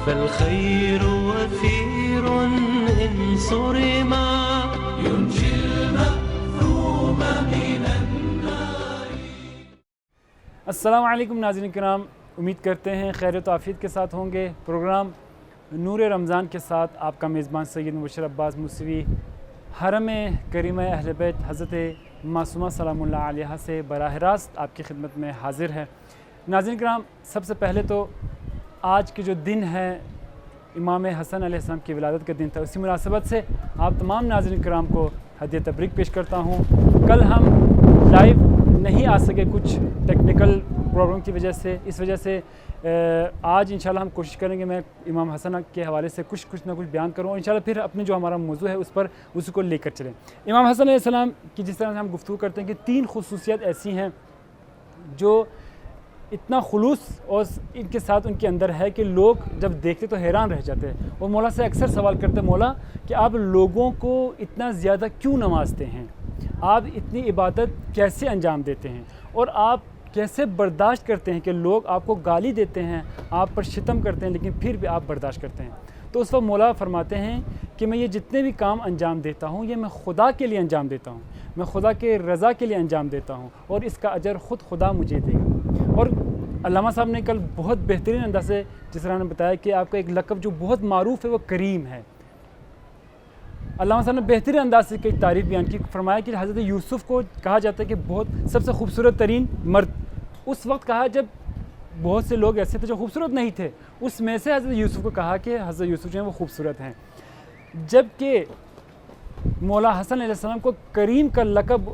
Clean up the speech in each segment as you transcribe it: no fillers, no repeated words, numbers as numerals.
فالخير وفير إن صرما ينجي المأثوم من النار. السلام علیکم ناظرین کرام، امید کرتے ہیں خیر و عافیت کے ساتھ ہوں گے. پروگرام نور رمضان کے ساتھ آپ کا میزبان سید مبشر عباس موسوی حرم کریمہ اہل بیت حضرت معصومہ سلام اللہ علیہا سے براہ راست آپ کی خدمت میں حاضر ہے. ناظرین کرام، سب سے پہلے تو آج کے جو دن ہے امام حسن علیہ السلام کی ولادت کا دن تھا، اسی مناسبت سے آپ تمام ناظرین کرام کو ہدیہ تبریک پیش کرتا ہوں. کل ہم لائیو نہیں آ سکے کچھ ٹیکنیکل پرابلم کی وجہ سے، اس وجہ سے آج انشاءاللہ ہم کوشش کریں گے میں امام حسن کے حوالے سے کچھ نہ کچھ بیان کروں، اور انشاءاللہ پھر اپنے جو ہمارا موضوع ہے اس کو لے کر چلیں. امام حسن علیہ السلام کی جس طرح سے ہم گفتگو کرتے ہیں کہ 3 خصوصیت ایسی ہیں جو اتنا خلوص اور ان کے ساتھ ان کے اندر ہے کہ لوگ جب دیکھتے تو حیران رہ جاتے ہیں. اور مولا سے اکثر سوال کرتے ہیں، مولا کہ آپ لوگوں کو اتنا زیادہ کیوں نوازتے ہیں، آپ اتنی عبادت کیسے انجام دیتے ہیں، اور آپ کیسے برداشت کرتے ہیں کہ لوگ آپ کو گالی دیتے ہیں، آپ پر شتم کرتے ہیں، لیکن پھر بھی آپ برداشت کرتے ہیں. تو اس وقت مولا فرماتے ہیں کہ میں یہ جتنے بھی کام انجام دیتا ہوں یہ میں خدا کے لیے انجام دیتا ہوں، میں خدا کے رضا کے لیے انجام دیتا ہوں، اور اس کا اجر خود خدا مجھے دے گا. اور علامہ صاحب نے کل بہت بہترین انداز سے جس طرح نے بتایا کہ آپ کا ایک لقب جو بہت معروف ہے وہ کریم ہے. علامہ صاحب نے بہترین انداز سے کئی تعریف بیان کی. فرمایا کہ حضرت یوسف کو کہا جاتا ہے کہ بہت سب سے خوبصورت ترین مرد. اس وقت کہا جب بہت سے لوگ ایسے تھے جو خوبصورت نہیں تھے، اس میں سے حضرت یوسف کو کہا کہ حضرت یوسف جو ہیں وہ خوبصورت ہیں. جبکہ مولا حسن علیہ السلام کو کریم کا لقب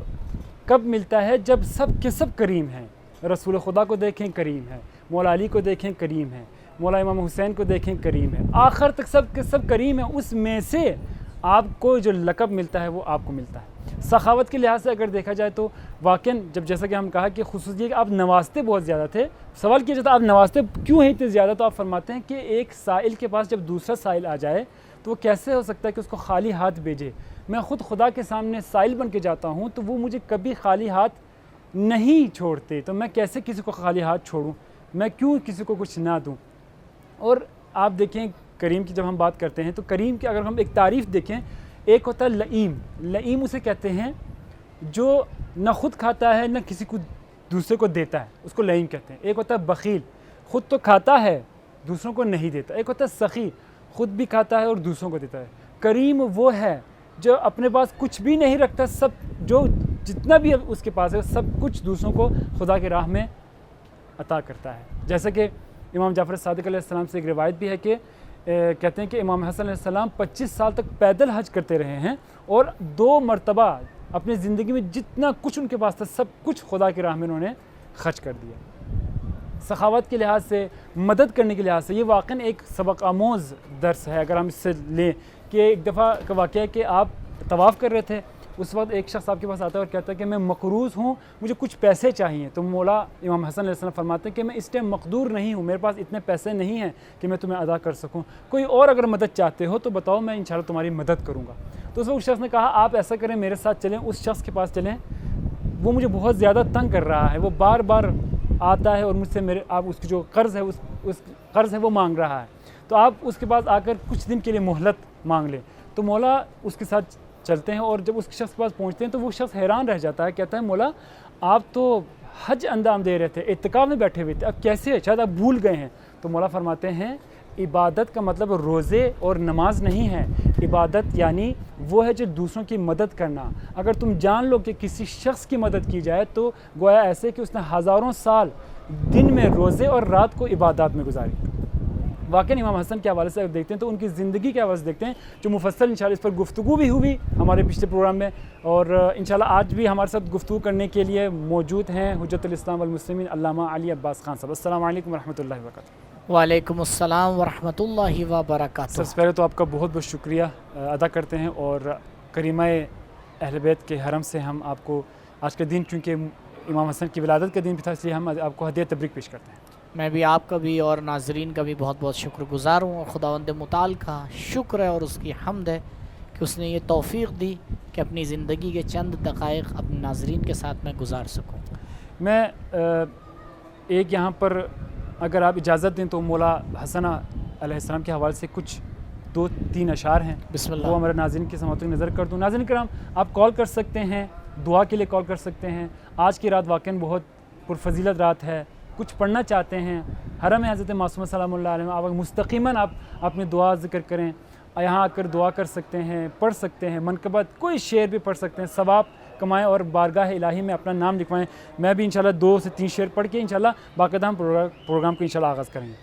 کب ملتا ہے؟ جب سب کے سب کریم ہیں. رسول خدا کو دیکھیں کریم ہے، مولا علی کو دیکھیں کریم ہے، مولا امام حسین کو دیکھیں کریم ہے، آخر تک سب کے سب کریم ہیں. اس میں سے آپ کو جو لقب ملتا ہے وہ آپ کو ملتا ہے. سخاوت کے لحاظ سے اگر دیکھا جائے تو واقعاً جیسا کہ ہم کہا کہ خصوصی کہ آپ نوازتے بہت زیادہ تھے. سوال کیا جاتا آپ نوازتے کیوں ہیں اتنے زیادہ؟ تو آپ فرماتے ہیں کہ ایک سائل کے پاس جب دوسرا سائل آ جائے تو وہ کیسے ہو سکتا ہے کہ اس کو خالی ہاتھ بھیجے. میں خود خدا کے سامنے سائل بن کے جاتا ہوں تو وہ مجھے کبھی خالی ہاتھ نہیں چھوڑتے، تو میں کیسے کسی کو خالی ہاتھ چھوڑوں، میں کیوں کسی کو کچھ نہ دوں. اور آپ دیکھیں کریم کی جب ہم بات کرتے ہیں تو کریم کی اگر ہم ایک تعریف دیکھیں، ایک ہوتا ہے لئیم. لئیم اسے کہتے ہیں جو نہ خود کھاتا ہے نہ کسی کو دوسرے کو دیتا ہے، اس کو لئیم کہتے ہیں. ایک ہوتا ہے بخیل، خود تو کھاتا ہے دوسروں کو نہیں دیتا. ایک ہوتا ہے سخی، خود بھی کھاتا ہے اور دوسروں کو دیتا ہے. کریم وہ ہے جو اپنے پاس کچھ بھی نہیں رکھتا، سب جو جتنا بھی اس کے پاس ہے سب کچھ دوسروں کو خدا کی راہ میں عطا کرتا ہے. جیسا کہ امام جعفر صادق علیہ السلام سے ایک روایت بھی ہے کہ کہتے ہیں کہ امام حسن علیہ السلام 25 سال تک پیدل حج کرتے رہے ہیں، اور 2 مرتبہ اپنی زندگی میں جتنا کچھ ان کے پاس تھا سب کچھ خدا کی راہ میں انہوں نے خرچ کر دیا. سخاوت کے لحاظ سے، مدد کرنے کے لحاظ سے یہ واقعاً ایک سبق آموز درس ہے. اگر ہم اس سے لیں کہ ایک دفعہ کا واقعہ ہے کہ آپ طواف کر رہے تھے، اس وقت ایک شخص آپ کے پاس آتا ہے اور کہتا ہے کہ میں مقروض ہوں، مجھے کچھ پیسے چاہیے. تو مولا امام حسن علیہ السلام فرماتے ہیں کہ میں اس ٹائم مقدور نہیں ہوں، میرے پاس اتنے پیسے نہیں ہیں کہ میں تمہیں ادا کر سکوں. کوئی اور اگر مدد چاہتے ہو تو بتاؤ، میں انشاءاللہ تمہاری مدد کروں گا. تو اس وقت اس شخص نے کہا آپ ایسا کریں، میرے ساتھ چلیں، اس شخص کے پاس چلیں، وہ مجھے بہت زیادہ تنگ کر رہا ہے، وہ بار بار آتا ہے اور مجھ سے آپ اس کی جو قرض ہے اس قرض ہے وہ مانگ رہا ہے، تو آپ اس کے پاس آ کر کچھ دن کے لیے مہلت مانگ لیں. تو مولا اس کے ساتھ چلتے ہیں، اور جب اس شخص کے پاس پہنچتے ہیں تو وہ شخص حیران رہ جاتا ہے. کہتا ہے مولا آپ تو حج انجام دے رہے تھے، اعتکاف میں بیٹھے ہوئے تھے، اب کیسے؟ شاید آپ بھول گئے ہیں. تو مولا فرماتے ہیں عبادت کا مطلب روزے اور نماز نہیں ہے. عبادت یعنی وہ ہے جو دوسروں کی مدد کرنا. اگر تم جان لو کہ کسی شخص کی مدد کی جائے تو گویا ایسے کہ اس نے ہزاروں سال دن میں روزے اور رات کو عبادات میں گزاری. واقعی امام حسن کے حوالے سے اگر دیکھتے ہیں تو ان کی زندگی کے حوالے سے دیکھتے ہیں جو مفصل انشاءاللہ اس پر گفتگو بھی ہوئی ہمارے پچھلے پروگرام میں، اور انشاءاللہ آج بھی ہمارے ساتھ گفتگو کرنے کے لیے موجود ہیں حجت الاسلام والمسلمین علامہ علی عباس خان صاحب. السلام علیکم ورحمۃ اللہ وبرکاتہ. وعلیکم السلام ورحمۃ اللہ وبرکاتہ. سب سے پہلے تو آپ کا بہت بہت شکریہ ادا کرتے ہیں، اور کریمہ اہل بیت کے حرم سے ہم آپ کو آج کا دن، چونکہ امام حسن کی ولادت کا دن بھی تھا، اس لیے ہم آپ کو ہدیہ تبریک پیش کرتے ہیں. میں بھی آپ کا بھی اور ناظرین کا بھی بہت بہت شکر گزار ہوں، اور خداوند متعال کا شکر ہے اور اس کی حمد ہے کہ اس نے یہ توفیق دی کہ اپنی زندگی کے چند دقائق اپنے ناظرین کے ساتھ میں گزار سکوں. میں ایک یہاں پر اگر آپ اجازت دیں تو مولا حسن علیہ السلام کے حوالے سے کچھ 2-3 اشعار ہیں، بسم اللہ۔ وہ ہمارے ناظرین کی سماعت کی نظر کر دوں۔ ناظرین کرام، آپ کال کر سکتے ہیں، دعا کے لیے کال کر سکتے ہیں۔ آج کی رات واقعاً بہت پرفضیلت رات ہے، کچھ پڑھنا چاہتے ہیں حرم حضرت معصومہ سلام اللہ علیہ، آپ مستقیماً آپ اپنی دعا ذکر کریں، یہاں آ کر دعا کر سکتے ہیں، پڑھ سکتے ہیں، منقبت کوئی شعر بھی پڑھ سکتے ہیں، ثواب کمائیں اور بارگاہ الہی میں اپنا نام لکھوائیں۔ میں بھی انشاءاللہ 2 سے 3 شعر پڑھ کے انشاءاللہ باقاعدہ ہم پروگرام کو انشاءاللہ آغاز کریں گے۔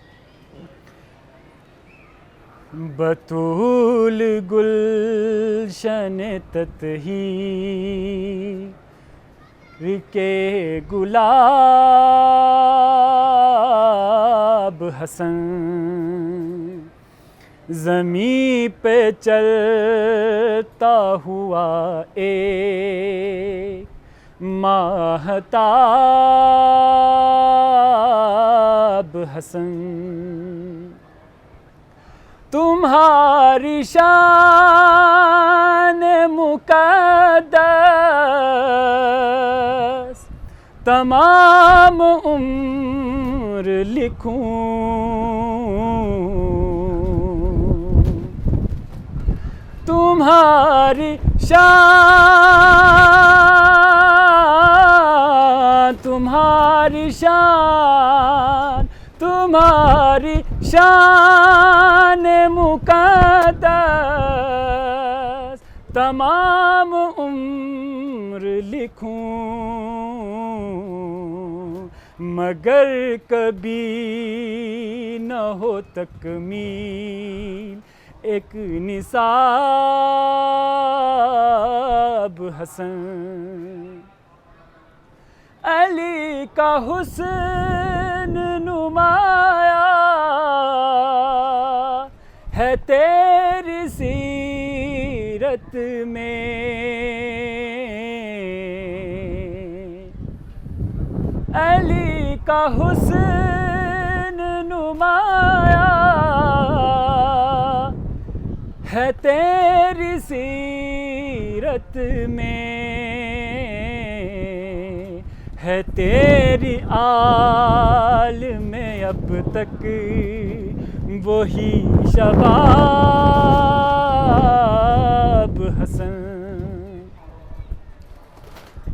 بطول گلشن تطہیر کے گلاب حسن، زمین پہ چلتا ہوا ایک ماہتاب حسن، تمہاری شان مقدس تمام عمر لکھوں، تمہاری شان، تمہاری شان، تمہاری شان مقدس تمام عمر لکھوں، مگر کبھی نہ ہو تکمیل ایک نصاب حسن، علی کا حسن نمایاں ہے تیری سیرت میں، علی کا حسن نمایاں ہے تیری سیرت میں، ہے تیری آل میں اب تک وہی شباب حسن،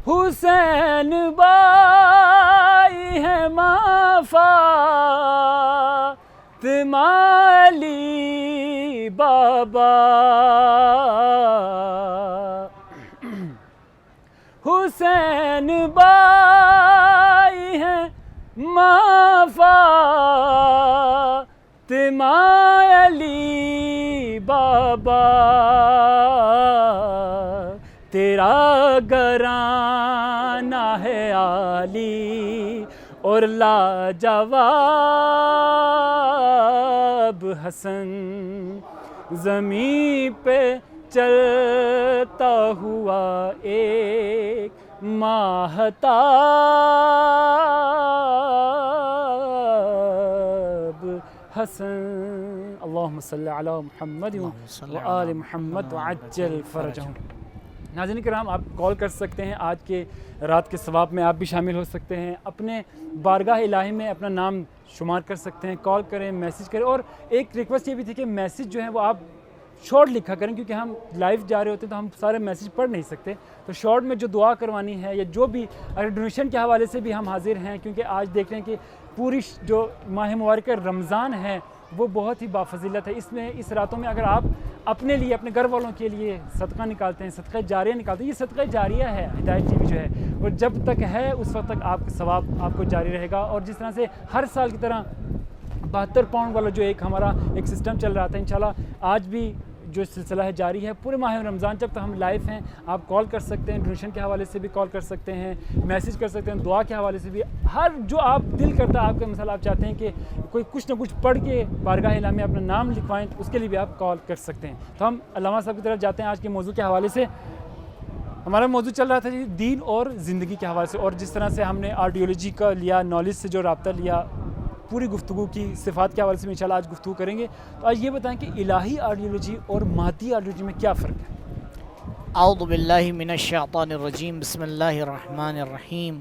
حسین بائی ہے ماں فاطمہ علی بابا، حسین بائی ہے ماں فاطمہ علی بابا، تیرا گھرانہ ہے عالی اور لاجواب حسن، زمین پہ چلتا ہوا ایک ماہتاب حسن، اللہم صلی علی محمد وآل محمد وعجل فرجہم۔ ناظرین کرام، آپ کال کر سکتے ہیں، آج کے رات کے ثواب میں آپ بھی شامل ہو سکتے ہیں، اپنے بارگاہ الہی میں اپنا نام شمار کر سکتے ہیں، کال کریں، میسیج کریں، اور ایک ریکویسٹ یہ بھی تھی کہ میسیج جو ہے وہ آپ شارٹ لکھا کریں، کیونکہ ہم لائیو جا رہے ہوتے ہیں تو ہم سارے میسیج پڑھ نہیں سکتے، تو شارٹ میں جو دعا کروانی ہے یا جو بھی اگر ڈونیشن کے حوالے سے بھی ہم حاضر ہیں، کیونکہ آج دیکھ رہے ہیں کہ پوری جو ماہ مبارک رمضان ہے وہ بہت ہی بافضیلت ہے، اس میں اس راتوں میں اگر آپ اپنے لیے اپنے گھر والوں کے لیے صدقہ نکالتے ہیں، صدقہ جاریہ نکالتے ہیں، یہ صدقہ جاریہ ہے ہدایت ٹی وی جو ہے، اور جب تک ہے اس وقت تک آپ کا ثواب آپ کو جاری رہے گا، اور جس طرح سے ہر سال کی طرح 72 پاؤنڈ والا جو ایک ہمارا ایک سسٹم چل رہا تھا، انشاءاللہ آج بھی جو سلسلہ ہے جاری ہے پورے ماہ رمضان جب تک ہم لائیو ہیں، آپ کال کر سکتے ہیں، ڈونیشن کے حوالے سے بھی کال کر سکتے ہیں، میسیج کر سکتے ہیں، دعا کے حوالے سے بھی، ہر جو آپ دل کرتا ہے آپ کا مثلا آپ چاہتے ہیں کہ کوئی کچھ نہ کچھ پڑھ کے بارگاہ الہی میں اپنا نام لکھوائیں، اس کے لیے بھی آپ کال کر سکتے ہیں۔ تو ہم علامہ صاحب کی طرف جاتے ہیں آج کے موضوع کے حوالے سے۔ ہمارا موضوع چل رہا تھا جی دین اور زندگی کے حوالے سے، اور جس طرح سے ہم نے آرڈیولوجی کا لیا، نالج سے جو رابطہ لیا، پوری گفتگو کی صفات کے حوالے سے بھی انشاءاللہ آج گفتگو کریں گے۔ تو آج یہ بتائیں کہ الہی آرڈیولوجی اور مادی آرڈیولوجی میں کیا فرق ہے؟ اعوذ باللہ من الشیطان الرجیم، بسم اللہ الرحمن الرحیم۔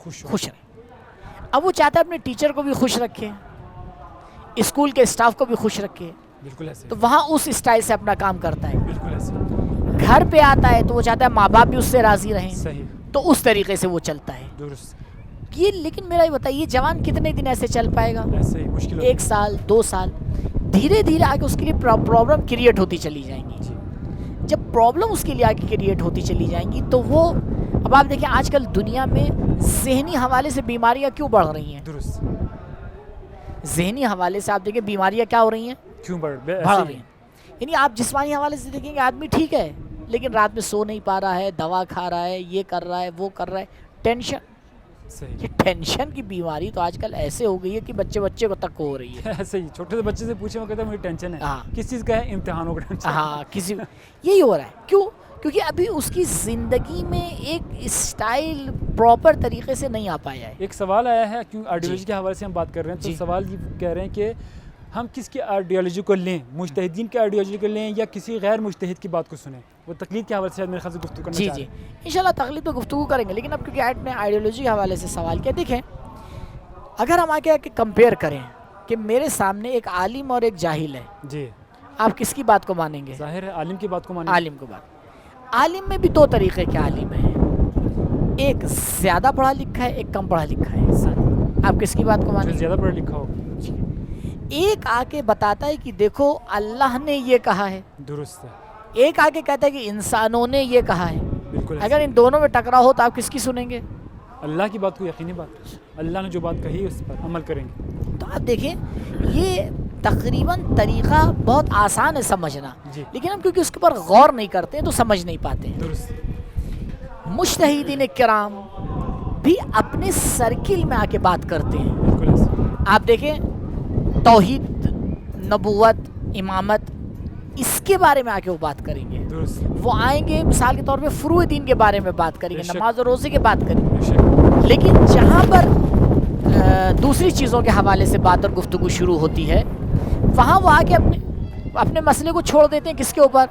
خوش رہیں. اب وہ چاہتا ہے اپنے ٹیچر کو بھی خوش رکھے, اسکول کے اسٹاف کو بھی خوش رکھے, بالکل ایسے تو وہاں اس اسٹائل سے اپنا کام کرتا ہے. بالکل ایسے گھر پہ آتا ہے تو وہ چاہتا ہے ماں باپ بھی اس سے راضی رہیں, صحیح تو اس طریقے سے وہ چلتا ہے. درست یہ لیکن میرا یہ بتائیے جوان کتنے دن ایسے چل پائے گا؟ ایسے ہی مشکل 1 سال 2 سال, دھیرے دھیرے آگے اس کے لیے پرابلم کریٹ ہوتی چلی جائیں گی. جی جب پرابلم اس کے لیے آگے کریٹ ہوتی چلی جائیں گی تو وہ, اب آپ دیکھیں آج کل دنیا میں ذہنی حوالے سے بیماریاں کیوں بڑھ رہی ہیں؟ درست ذہنی حوالے سے آپ دیکھیں بیماریاں کیا ہو رہی ہیں؟ کیوں بڑھ رہی ہیں. یعنی آپ جسمانی حوالے سے دیکھیں گے آدمی ٹھیک ہے لیکن رات میں سو نہیں پا رہا ہے, دوا کھا رہا ہے, یہ کر رہا ہے, وہ کر رہا ہے, ٹینشن. صحیح یہ ٹینشن کی بیماری تو آج کل ایسے ہو گئی ہے کہ بچے کو تک ہو رہی ہے. ایسے ہی چھوٹے سے بچے سے پوچھیں وہ کہتا ہے مجھے ٹینشن ہے. ہاں. کس چیز کا ہے؟ امتحانوں کا ٹینشن. ہاں کسی یہی ہو رہا ہے. کیوں؟ کیونکہ ابھی اس کی زندگی میں ایک اسٹائل پراپر طریقے سے نہیں آ پایا ہے. ایک سوال آیا ہے کیوں آئیڈیالوجی کے حوالے سے ہم بات کر رہے ہیں, تو سوال یہ کہہ رہے ہیں کہ ہم کس کی آئیڈیالوجی کو لیں, مجتہدین کی آئیڈیالوجی کو لیں یا کسی غیر مجتہد کی بات کو سنیں؟ وہ تقلید کے حوالے سے میرے خیال سے گفتگو کرنا چاہ رہے ہیں. انشاءاللہ تقلید پہ گفتگو کریں گے, لیکن اب کیونکہ ایڈ میں آئیڈیالوجی کے حوالے سے سوال کیا, دیکھیں اگر ہم آگے کمپیئر کریں کہ میرے سامنے ایک عالم اور ایک جاہل ہے, جی آپ کس کی بات کو مانیں گے؟ ظاہر ہے عالم کی بات کو مانیں. عالم کو بات. عالم میں بھی 2 طریقے کے عالم ہیں, ایک زیادہ پڑھا لکھا ہے, ایک کم پڑھا لکھا ہے. آپ کس کی بات کو مانیں جو گے؟ زیادہ پڑھا لکھا ہو. ایک آ کے بتاتا ہے کہ دیکھو اللہ نے یہ کہا ہے, درست ہے, ایک آ کے کہتا ہے کہ انسانوں نے یہ کہا ہے. بالکل. اگر ان دونوں میں ٹکراؤ ہو تو آپ کس کی سنیں گے؟ اللہ کی بات کو یقینی بات, اللہ نے جو بات کہی اس پر عمل کریں گے. تو آپ دیکھیں یہ تقریباً طریقہ بہت آسان ہے سمجھنا, جی لیکن ہم کیونکہ اس کے پر غور نہیں کرتے ہیں تو سمجھ نہیں پاتے ہیں. درست. مجتہدین کرام بھی اپنے سرکل میں آ کے بات کرتے ہیں. بالکل ایسے. آپ دیکھیں توحید, نبوت, امامت, اس کے بارے میں آ کے وہ بات کریں گے. درست. وہ آئیں گے مثال کے طور پہ فروع دین کے بارے میں بات کریں گے, بے شک. نماز و روزے کے بات کریں گے. بے شک. لیکن جہاں پر دوسری چیزوں کے حوالے سے بات اور گفتگو شروع ہوتی ہے وہاں وہ آ کے اپنے مسئلے کو چھوڑ دیتے ہیں. کس کے اوپر؟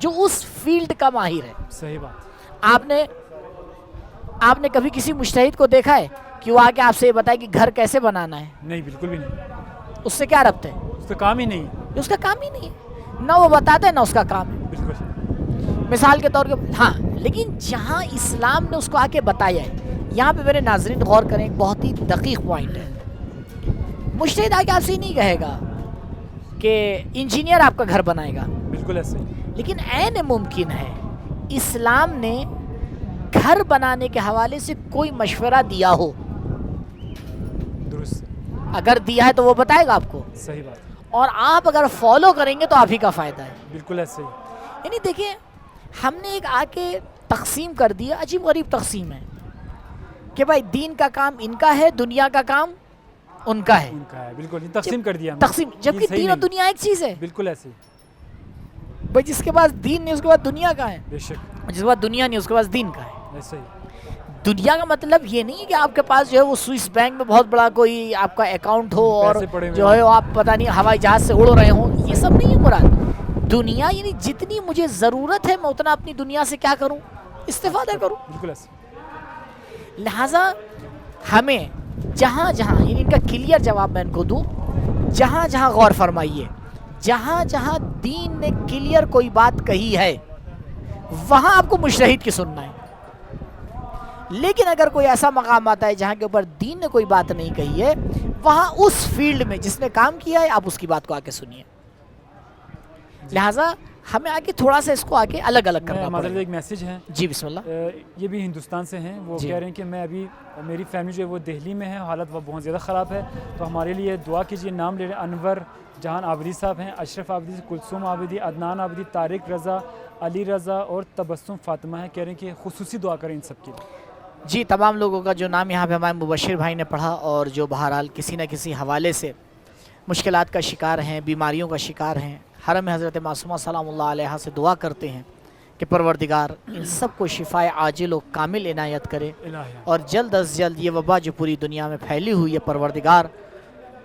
جو اس فیلڈ کا ماہر ہے. صحیح بات. آپ نے کبھی کسی مجتہد کو دیکھا ہے کہ وہ آ کے آپ سے یہ بتائے کہ گھر کیسے بنانا ہے؟ نہیں, بالکل بھی نہیں. اس سے کیا ربط ہے؟ اس کا کام ہی نہیں. اس کا کام ہی نہیں ہے, نہ وہ بتاتا ہے نہ اس کا کام ہے. بالکل. مثال کے طور پہ ہاں, لیکن جہاں اسلام نے اس کو آ کے بتایا ہے, یہاں پہ میرے ناظرین غور کریں, ایک بہت ہی دقیق پوائنٹ ہے. مجتہد آ کے آپ سے ہی نہیں کہے گا کہ انجینئر آپ کا گھر بنائے گا. بالکل ایسے. لیکن عین ممکن ہے اسلام نے گھر بنانے کے حوالے سے کوئی مشورہ دیا ہو. درست. اگر دیا ہے تو وہ بتائے گا آپ کو, صحیح بات. اور آپ اگر فالو کریں گے تو آپ ہی کا فائدہ ہے. بالکل ایسے. یعنی دیکھیں ہم نے ایک آ کے تقسیم کر دیا, عجیب غریب تقسیم ہے کہ بھائی دین کا کام ان کا ہے, دنیا کا کام ان کا ہے. ان کا ہے. بالکل تقسیم کر دیا. تقسیم, جبکہ دین اور دنیا ایک چیز ہے. بالکل ایسے. بھائی جس کے پاس دین نہیں اس کے پاس دنیا کا ہے, بے شک. جس کے پاس دنیا نہیں اس کے پاس دین کا ہے. ایسے ہی. دنیا کا مطلب یہ نہیں کہ آپ کے پاس جو ہے وہ سوئس بینک میں بہت بڑا کوئی آپ کا اکاؤنٹ ہو اور جو ہے آپ پتہ نہیں ہوائی جہاز سے اڑ رہے ہوں, یہ سب نہیں ہے مراد. دنیا یعنی جتنی مجھے ضرورت ہے میں اتنا اپنی دنیا سے کیا کروں, استفادہ کروں. بالکل ایسے. لہٰذا ہمیں جہاں جہاں, یعنی ان کا کلیئر جواب میں ان کو دوں, جہاں جہاں غور فرمائیے, جہاں جہاں دین نے کلیئر کوئی بات کہی ہے وہاں آپ کو مجتہد کی سننا ہے. لیکن اگر کوئی ایسا مقام آتا ہے جہاں کے اوپر دین نے کوئی بات نہیں کہی ہے, وہاں اس فیلڈ میں جس نے کام کیا ہے آپ اس کی بات کو آ کے سنیے. لہٰذا ہمیں آگے تھوڑا سا اس کو آگے الگ الگ کرنا پڑے گا. ایک میسیج ہے. جی بسم اللہ. یہ بھی ہندوستان سے ہیں. وہ کہہ رہے ہیں کہ میں ابھی میری فیملی جو ہے وہ دہلی میں ہے, حالت وہ بہت زیادہ خراب ہے, تو ہمارے لیے دعا کیجیے. نام لے رہے انور جہان آبدی صاحب ہیں, اشرف آبدی, کلثوم آبدی, عدنان آبدی, طارق رضا, علی رضا اور تبسم فاطمہ ہے. کہہ رہے ہیں کہ خصوصی دعا کریں ان سب کے لیے. جی تمام لوگوں کا جو نام یہاں پہ ہمارے مبشر بھائی نے پڑھا اور جو بہرحال کسی نہ کسی حوالے سے مشکلات کا شکار ہیں, بیماریوں کا شکار ہیں, حرم حضرت معصومہ سلام اللہ علیہ سے دعا کرتے ہیں کہ پروردگار ان سب کو شفائے عاجل و کامل عنایت کرے, اور جلد از جلد یہ وبا جو پوری دنیا میں پھیلی ہوئی ہے پروردگار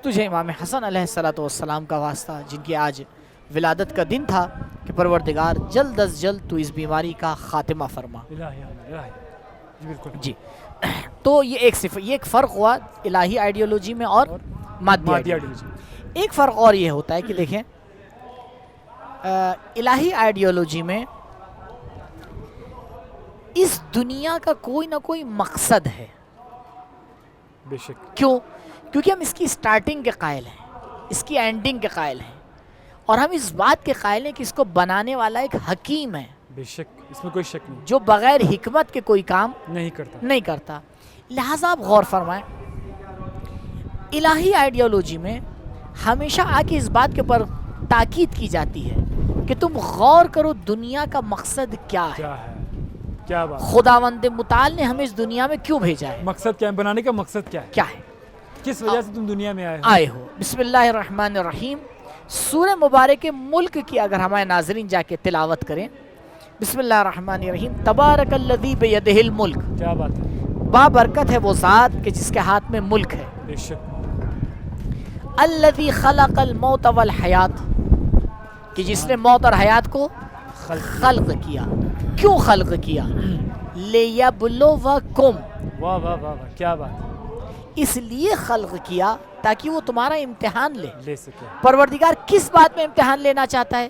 تجھے امام حسن علیہ السلام کا واسطہ جن کی آج ولادت کا دن تھا کہ پروردگار جلد از جلد تو اس بیماری کا خاتمہ فرما. جی بالکل. جی تو یہ ایک فرق ہوا الہی آئیڈیالوجی میں اور مادی آئیڈیالوجی. ایک فرق اور یہ ہوتا ہے کہ دیکھیں الہی آئیڈیالوجی میں اس دنیا کا کوئی نہ کوئی مقصد ہے. بے شک. کیوں؟ کیونکہ ہم اس کی سٹارٹنگ کے قائل ہیں, اس کی اینڈنگ کے قائل ہیں, اور ہم اس بات کے قائل ہیں کہ اس کو بنانے والا ایک حکیم ہے. بے شک, اس میں کوئی شک نہیں. جو بغیر حکمت کے کوئی کام نہیں کرتا. لہٰذا آپ غور فرمائیں, الہی آئیڈیالوجی میں ہمیشہ آ کے اس بات کے اوپر تاکید کی جاتی ہے کہ تم غور کرو دنیا کا مقصد کیا ہے. کیا بات. خداوند متعال نے ہمیں اس دنیا میں کیوں بھیجا ہے؟ مقصد کیا ہے؟ بنانے کا مقصد کیا ہے؟ کس وجہ سے تم دنیا میں آئے ہو؟ بسم اللہ الرحمن الرحیم. سورہ مبارک ملک کی اگر ہمارے ناظرین جا کے تلاوت کریں, بسم اللہ الرحمن الرحیم, تبارک الذی بیدہ الملک. کیا بات ہے. بابرکت ہے وہ ذات کہ جس کے ہاتھ میں ملک ہے. بے شک. الذی خلق الموت والحیات, کہ جس نے موت اور حیات کو خلق کیا. کیوں خلق کیا؟ لیبلوکم. واہ واہ واہ, کیا بات. اس لیے خلق کیا تاکہ وہ تمہارا امتحان لے سکے. پروردگار کس بات میں امتحان لینا چاہتا ہے؟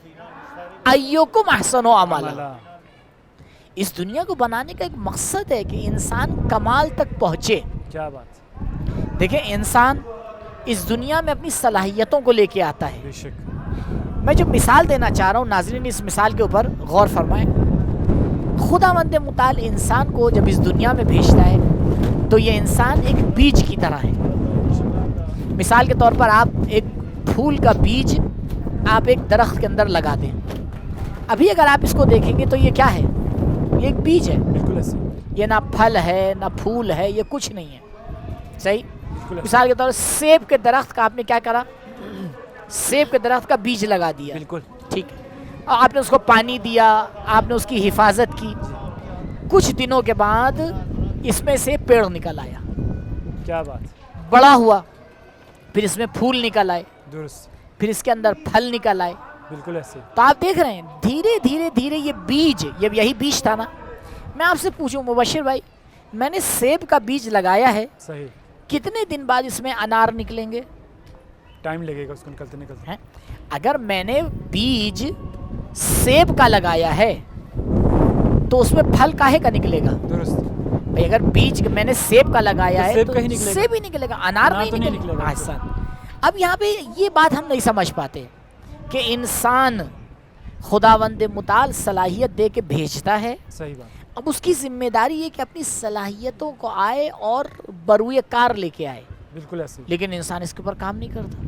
ایوکم احسن عملا. اس دنیا کو بنانے کا ایک مقصد ہے کہ انسان کمال تک پہنچے. کیا بات. دیکھیں, انسان اس دنیا میں اپنی صلاحیتوں کو لے کے آتا ہے. بے شک. میں جو مثال دینا چاہ رہا ہوں, ناظرین اس مثال کے اوپر غور فرمائیں. خداوند متعال انسان کو جب اس دنیا میں بھیجتا ہے تو یہ انسان ایک بیج کی طرح ہے. مثال کے طور پر آپ ایک پھول کا بیج آپ ایک درخت کے اندر لگا دیں. ابھی اگر آپ اس کو دیکھیں گے تو یہ کیا ہے؟ یہ ایک بیج ہے. بالکل ایسے. یہ نہ پھل ہے نہ پھول ہے, یہ کچھ نہیں ہے. صحیح. مثال کے طور پر سیب کے درخت کا آپ نے کیا کرا؟ سیب کے درخت کا بیج لگا دیا. بالکل ٹھیک ہے. آپ نے اس کو پانی دیا, آپ نے اس کی حفاظت کی. کچھ دنوں کے بعد اس میں سے پیڑ نکل آیا. کیا بات. بڑا ہوا, پھر اس میں پھول نکل آئے. درست. پھر اس کے اندر پھل نکل آئے. بالکل ایسے. تو آپ دیکھ رہے ہیں دھیرے دھیرے دھیرے یہ بیج, یہی بیج تھا نا. میں آپ سے پوچھوں مبشر بھائی, میں نے سیب کا بیج لگایا ہے, صحیح, کتنے دن بعد اس میں انار نکلیں گے؟ ٹائم لگے گا اس کو نکلتے. اگر میں نے بیج سیب کا لگایا ہے تو اس میں پھل کاہے کا نکلے گا؟ درست. بھئی اگر بیج میں نے سیب کا لگایا ہے تو سیب ہی نکلے گا, انار نہیں نکلے گا. اب یہاں پہ یہ بات ہم نہیں سمجھ پاتے کہ انسان خداوند متعال صلاحیت دے کے بھیجتا ہے. صحیح بات. اب اس کی ذمہ داری یہ کہ اپنی صلاحیتوں کو آئے اور بروئے کار لے کے آئے. بالکل ایسے. لیکن انسان اس کے اوپر کام نہیں کرتا.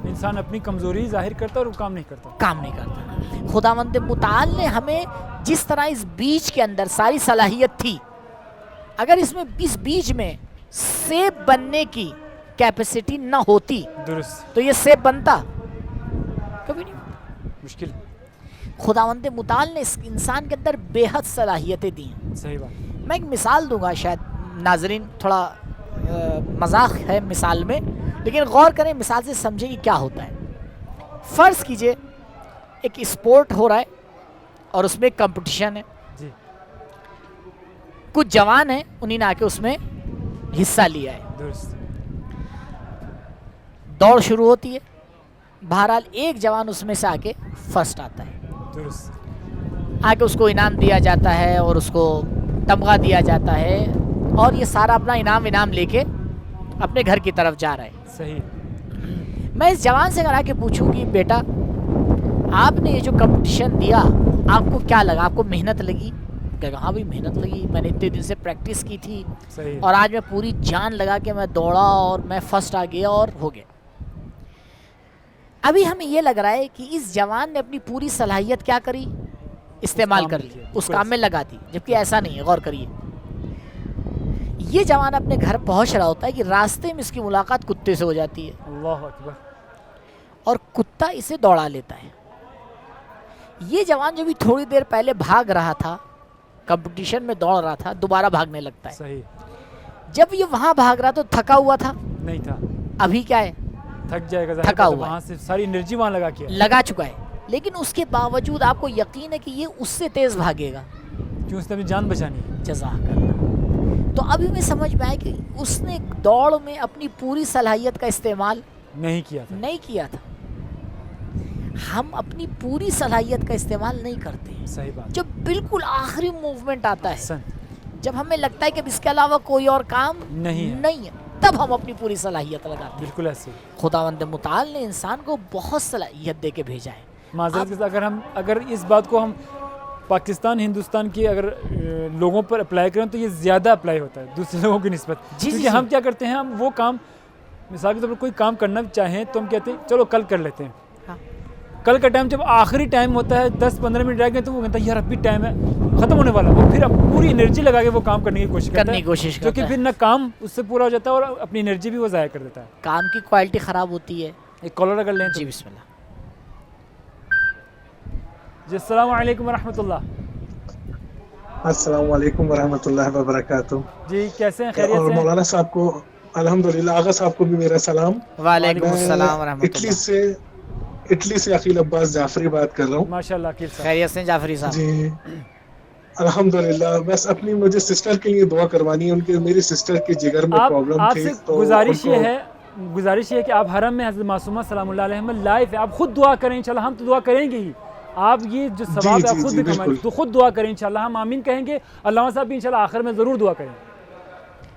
انسان اپنی کمزوری ظاہر کرتا اور وہ کام نہیں کرتا. خداوند متعال نے ہمیں جس طرح اس بیج کے اندر ساری صلاحیت تھی, اگر اس بیج میں سیب بننے کی کیپیسٹی نہ ہوتی, درست, تو یہ سیب بنتا کبھی نہیں. مشکل. خداوند متعال نے اس انسان کے اندر بے حد صلاحیتیں دی ہیں. صحیح بات. میں ایک مثال دوں گا, شاید ناظرین تھوڑا مذاق ہے مثال میں, لیکن غور کریں مثال سے سمجھیں کہ کیا ہوتا ہے. فرض کیجئے ایک اسپورٹ ہو رہا ہے اور اس میں ایک کمپٹیشن ہے. جی. کچھ جوان ہیں, انہیں نے آ کے اس میں حصہ لیا ہے. درست. دوڑ شروع ہوتی ہے. بہرحال ایک جوان اس میں سے آ کے فرسٹ آتا ہے. درست. آ کے اس کو انعام دیا جاتا ہے اور اس کو تمغہ دیا جاتا ہے, اور یہ سارا اپنا انعام لے کے اپنے گھر کی طرف جا رہا ہے. صحیح. میں اس جوان سے اگر آ کے پوچھوں گی, بیٹا آپ نے یہ جو کمپٹیشن دیا آپ کو کیا لگا, آپ کو محنت لگی؟ کہ ہاں بھائی محنت لگی, میں نے اتنے دن سے پریکٹس کی تھی. صحیح. اور آج میں پوری جان لگا کے میں دوڑا اور میں فرسٹ آ گیا اور ہو گیا. ابھی ہمیں یہ لگ رہا ہے کہ اس جوان نے اپنی پوری صلاحیت کیا کری؟ استعمال کر لی, اس کام میں لگا دی. جبکہ ایسا نہیں ہے. غور کریے, یہ جوان اپنے گھر پہنچ رہا ہوتا ہے کہ راستے میں اس کی ملاقات کتے سے ہو جاتی ہے. اللہ اکبر. اور کتا اسے دوڑا لیتا ہے. یہ جوان جو بھی تھوڑی دیر پہلے بھاگ رہا تھا, کمپٹیشن میں دوڑ رہا تھا, دوبارہ بھاگنے لگتا ہے. صحیح. جب یہ وہاں بھاگ رہا تو تھکا ہوا تھا نہیں تھا. ابھی کیا ہے؟ تھک جائے گا, تھکا ہوا, وہاں سے ساری انرجی وہاں لگا چکا ہے. لیکن اس کے باوجود آپ کو یقین ہے کہ یہ اس سے تیز بھاگے گا. کیوں؟ اس نے اپنی جان بچانی ہے. جزاک اللہ. تو ابھی میں سمجھ میں آیا کہ اس نے دوڑ میں اپنی پوری صلاحیت کا استعمال نہیں کیا تھا. نہیں کیا تھا. ہم اپنی پوری صلاحیت کا استعمال نہیں کرتے ہیں. صحیح بات. جب بالکل آخری موومنٹ آتا ہے, احسن. جب ہمیں لگتا ہے کہ اب اس کے علاوہ کوئی اور کام نہیں ہے. تب ہم اپنی پوری صلاحیت لگاتے ہیں. بالکل ایسے. خداوند متعال نے انسان کو بہت صلاحیت دے کے بھیجا ہے. معذرت کے ساتھ اگر اس بات کو ہم پاکستان ہندوستان کی اگر لوگوں پر اپلائی کریں تو یہ زیادہ اپلائی ہوتا ہے دوسرے لوگوں کی نسبت. کیونکہ ہم کیا کرتے ہیں, ہم وہ کام مثال کے طور پر کوئی کام کرنا چاہیں تو ہم کہتے ہیں چلو کل کر لیتے ہیں. کل کا ٹائم جب آخری ٹائم ہوتا ہے 10-15 منٹ رہ گئے تو وہ کہتا ہے یار اب بھی ٹائم ہے ختم ہونے والا. وہ پھر اب پوری انرجی لگا کے وہ کام کرنے کی کوشش کرتا ہے کیونکہ پھر نہ کام اس سے پورا ہو جاتا ہے اور اپنی انرجی بھی وہ ضائع کر دیتا ہے. کام کی کوالٹی خراب ہوتی ہے. ایک کالر اگر لیں. جی بسم اللہ. جی السلام علیکم ورحمۃ اللہ. السلام علیکم ورحمۃ اللہ وبرکاتہ. جی کیسے ہیں, خیریت سے؟ اور مولانا صاحب کو الحمدللہ, آغا صاحب کو بھی میرا سلام. وعلیکم السلام ورحمۃ اللہ. اٹلی سے عقیل عباس جعفری بات کر رہا ہوں. ماشاءاللہ عقیل صاحب. خیریت سے جعفری صاحب؟ جی الحمدللہ. بس اپنی مجھے سسٹر کے لیے دعا کروانی ہے. ان کے میری سسٹر کے جگر میں پرابلم تھی. آپ سے گزارش یہ ہے کہ آپ حرم میں حضرت معصومہ سلام اللہ علیہ میں لائیو ہے, آپ خود دعا کریں. انشاءاللہ ہم تو دعا کریں گے ہی, آپ یہ جو ثواب ہے آپ خود بھی کمائیں تو خود دعا کریں. انشاءاللہ ہم آمین کہیں گے. علامہ صاحب بھی انشاءاللہ آخر میں ضرور دعا کریں.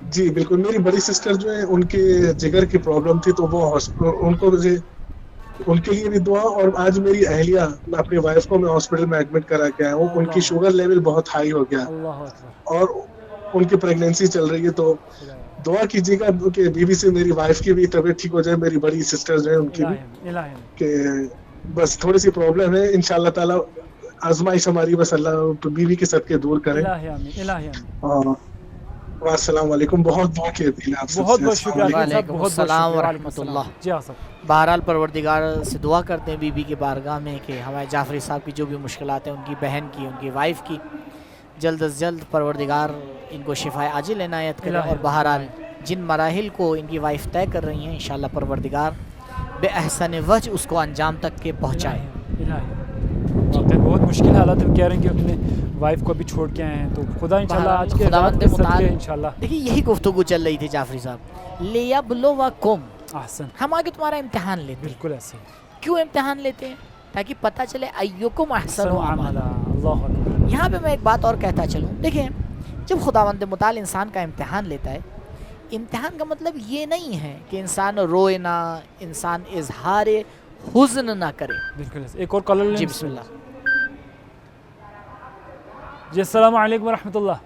جی بالکل. میری بڑی سسٹر جو ہے ان کے جگر کی پرابلم تھی تو وہ ان کو مجھے ان کے لیے بھی دعا. اور آج میری اہلیہ, میں اپنی وائف کو میں ہاسپٹل میں ایڈمٹ کرا کے آیا ہوں. ان کی شوگر لیول بہت ہائی ہو گیا اور ان کی پریگنینسی چل رہی ہے. تو دعا کیجیے گا کہ بیوی سے میری وائف کی بھی طبیعت ٹھیک ہو جائے, میری بڑی سسٹر جو ہے ان کی بھی, کہ بس تھوڑی سی پرابلم ہے. انشاءاللہ تعالی آزمائش ہماری بس اللہ بیوی کے صدقے دور کرے. السلام علیکم. بہت دعا کی اپیل آپ سے. بہت بہت شکریہ. وعلیکم السلام ورحمۃ اللہ. جی ہاں صاحب. بہرحال پروردگار سے دعا کرتے ہیں بی بی کی بارگاہ میں کہ ہمارے جعفری صاحب کی جو بھی مشکلات ہیں, ان کی بہن کی, ان کی وائف کی, جلد از جلد پروردگار ان کو شفائے عاجل عنایت کرے. اور بہرحال جن مراحل کو ان کی وائف طے کر رہی ہیں انشاءاللہ پروردگار بے احسن وجہ اس کو انجام تک کے پہنچائے. بہت مشکل حالات کہہ رہے ہیں کہ اپنے وائف کو بھی چھوڑ کے آئے ہیں تو خدا انشاءاللہ آج کے رات کے صدقے انشاءاللہ. دیکھیے یہی گفتگو چل رہی تھی جعفری صاحب, لیبلوکم, احسن. ہم آگے تمہارا امتحان لیتے ہیں. بالکل ایسے. کیوں امتحان لیتے ہیں؟ تاکہ پتہ چلے ایکم احسن عملا. اللہ اکبر. یہاں پہ میں ایک بات اور کہتا چلوں. دیکھیں جب خداوند متعال انسان کا امتحان لیتا ہے, امتحان کا مطلب یہ نہیں ہے کہ انسان روئے نہ, انسان اظہار حزن نہ کرے. بالکل. ایک اور کالر. جی بسم اللہ. جی السلام علیکم ورحمۃ اللہ.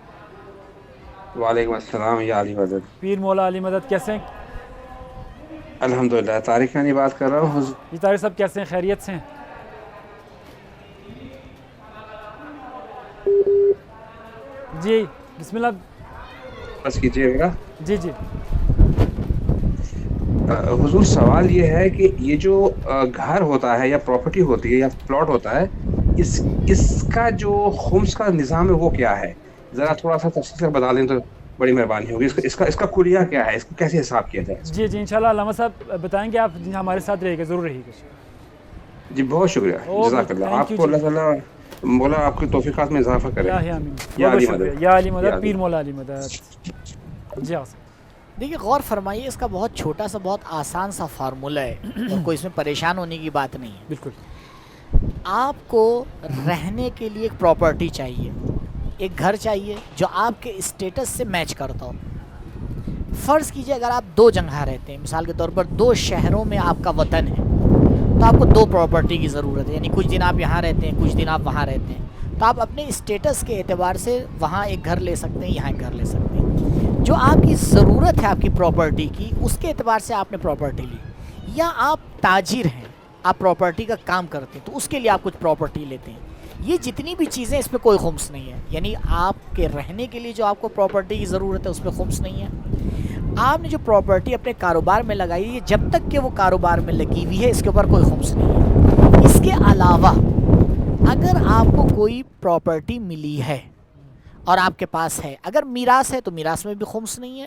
وعلیکم السلام. یا علی مدد. پیر مولا علی مدد. کیسے ہیں؟ الحمدللہ. طارق یعنی بات کر رہا ہوں. جی طارق صاحب کیسے ہیں, خیریت سے ہیں؟ جی بسم اللہ. بس کیجیے گا. جی جی. حضور سوال یہ ہے کہ یہ جو گھر ہوتا ہے یا پراپرٹی ہوتی ہے یا پلاٹ ہوتا ہے, اس کا جو خمس کا نظام ہے وہ کیا ہے؟ ذرا تھوڑا سا تفصیل سے بتا دیں تو بڑی مہربانی ہوگی. اس کا کلیہ کیا ہے, اس کو کیسے حساب کیا جائے؟ جی جی انشاءاللہ علامہ صاحب بتائیں گے. آپ ہمارے ساتھ رہیے گا, ضرور رہیے گا. جی بہت شکریہ. جزاک اللہ. آپ کو اللہ تعالیٰ مولا آپ کی توفیقات میں اضافہ کرے. یا علی مدد. یا علی مدد. پیر مولا علی مدد. جی ہاں. دیکھیے غور فرمائیے, اس کا بہت چھوٹا سا بہت آسان سا فارمولہ ہے, کوئی اس میں پریشان ہونے کی بات نہیں ہے. بالکل. آپ کو رہنے کے لیے ایک پراپرٹی چاہیے, ایک گھر چاہیے جو آپ کے اسٹیٹس سے میچ کرتا ہو. فرض کیجئے اگر آپ 2 جگہ رہتے ہیں, مثال کے طور پر 2 شہروں میں آپ کا وطن ہے, تو آپ کو 2 پراپرٹی کی ضرورت ہے. یعنی کچھ دن آپ یہاں رہتے ہیں, کچھ دن آپ وہاں رہتے ہیں, تو آپ اپنے اسٹیٹس کے اعتبار سے وہاں ایک گھر لے سکتے ہیں, یہاں ایک گھر لے سکتے ہیں. جو آپ کی ضرورت ہے آپ کی پراپرٹی کی, اس کے اعتبار سے آپ نے پراپرٹی لی. یا آپ تاجر ہیں, آپ پراپرٹی کا کام کرتے ہیں, تو اس کے لیے آپ کچھ پراپرٹی لیتے ہیں. یہ جتنی بھی چیزیں اس میں کوئی خمس نہیں ہے. یعنی آپ کے رہنے کے لیے جو آپ کو پراپرٹی کی ضرورت ہے اس میں خمس نہیں ہے. آپ نے جو پراپرٹی اپنے کاروبار میں لگائی ہے, جب تک کہ وہ کاروبار میں لگی ہوئی ہے اس کے اوپر کوئی خمس نہیں ہے. اس کے علاوہ اگر آپ کو کوئی پراپرٹی ملی ہے اور آپ کے پاس ہے, اگر میراث ہے تو میراث میں بھی خمس نہیں ہے.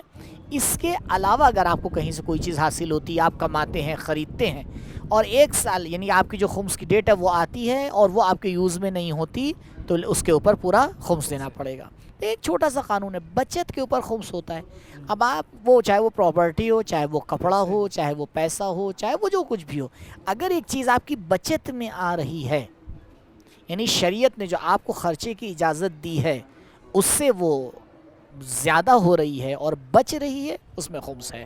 اس کے علاوہ اگر آپ کو کہیں سے کوئی چیز حاصل ہوتی ہے, آپ کماتے ہیں, خریدتے ہیں, اور 1 سال یعنی آپ کی جو خمس کی ڈیٹ ہے وہ آتی ہے اور وہ آپ کے یوز میں نہیں ہوتی, تو اس کے اوپر پورا خمس دینا پڑے گا. ایک چھوٹا سا قانون ہے, بچت کے اوپر خمس ہوتا ہے. اب آپ وہ چاہے وہ پراپرٹی ہو, چاہے وہ کپڑا ہو, چاہے وہ پیسہ ہو, چاہے وہ جو کچھ بھی ہو, اگر ایک چیز آپ کی بچت میں آ رہی ہے, یعنی شریعت نے جو آپ کو خرچے کی اجازت دی ہے اس سے وہ زیادہ ہو رہی ہے اور بچ رہی ہے, اس میں خمس ہے.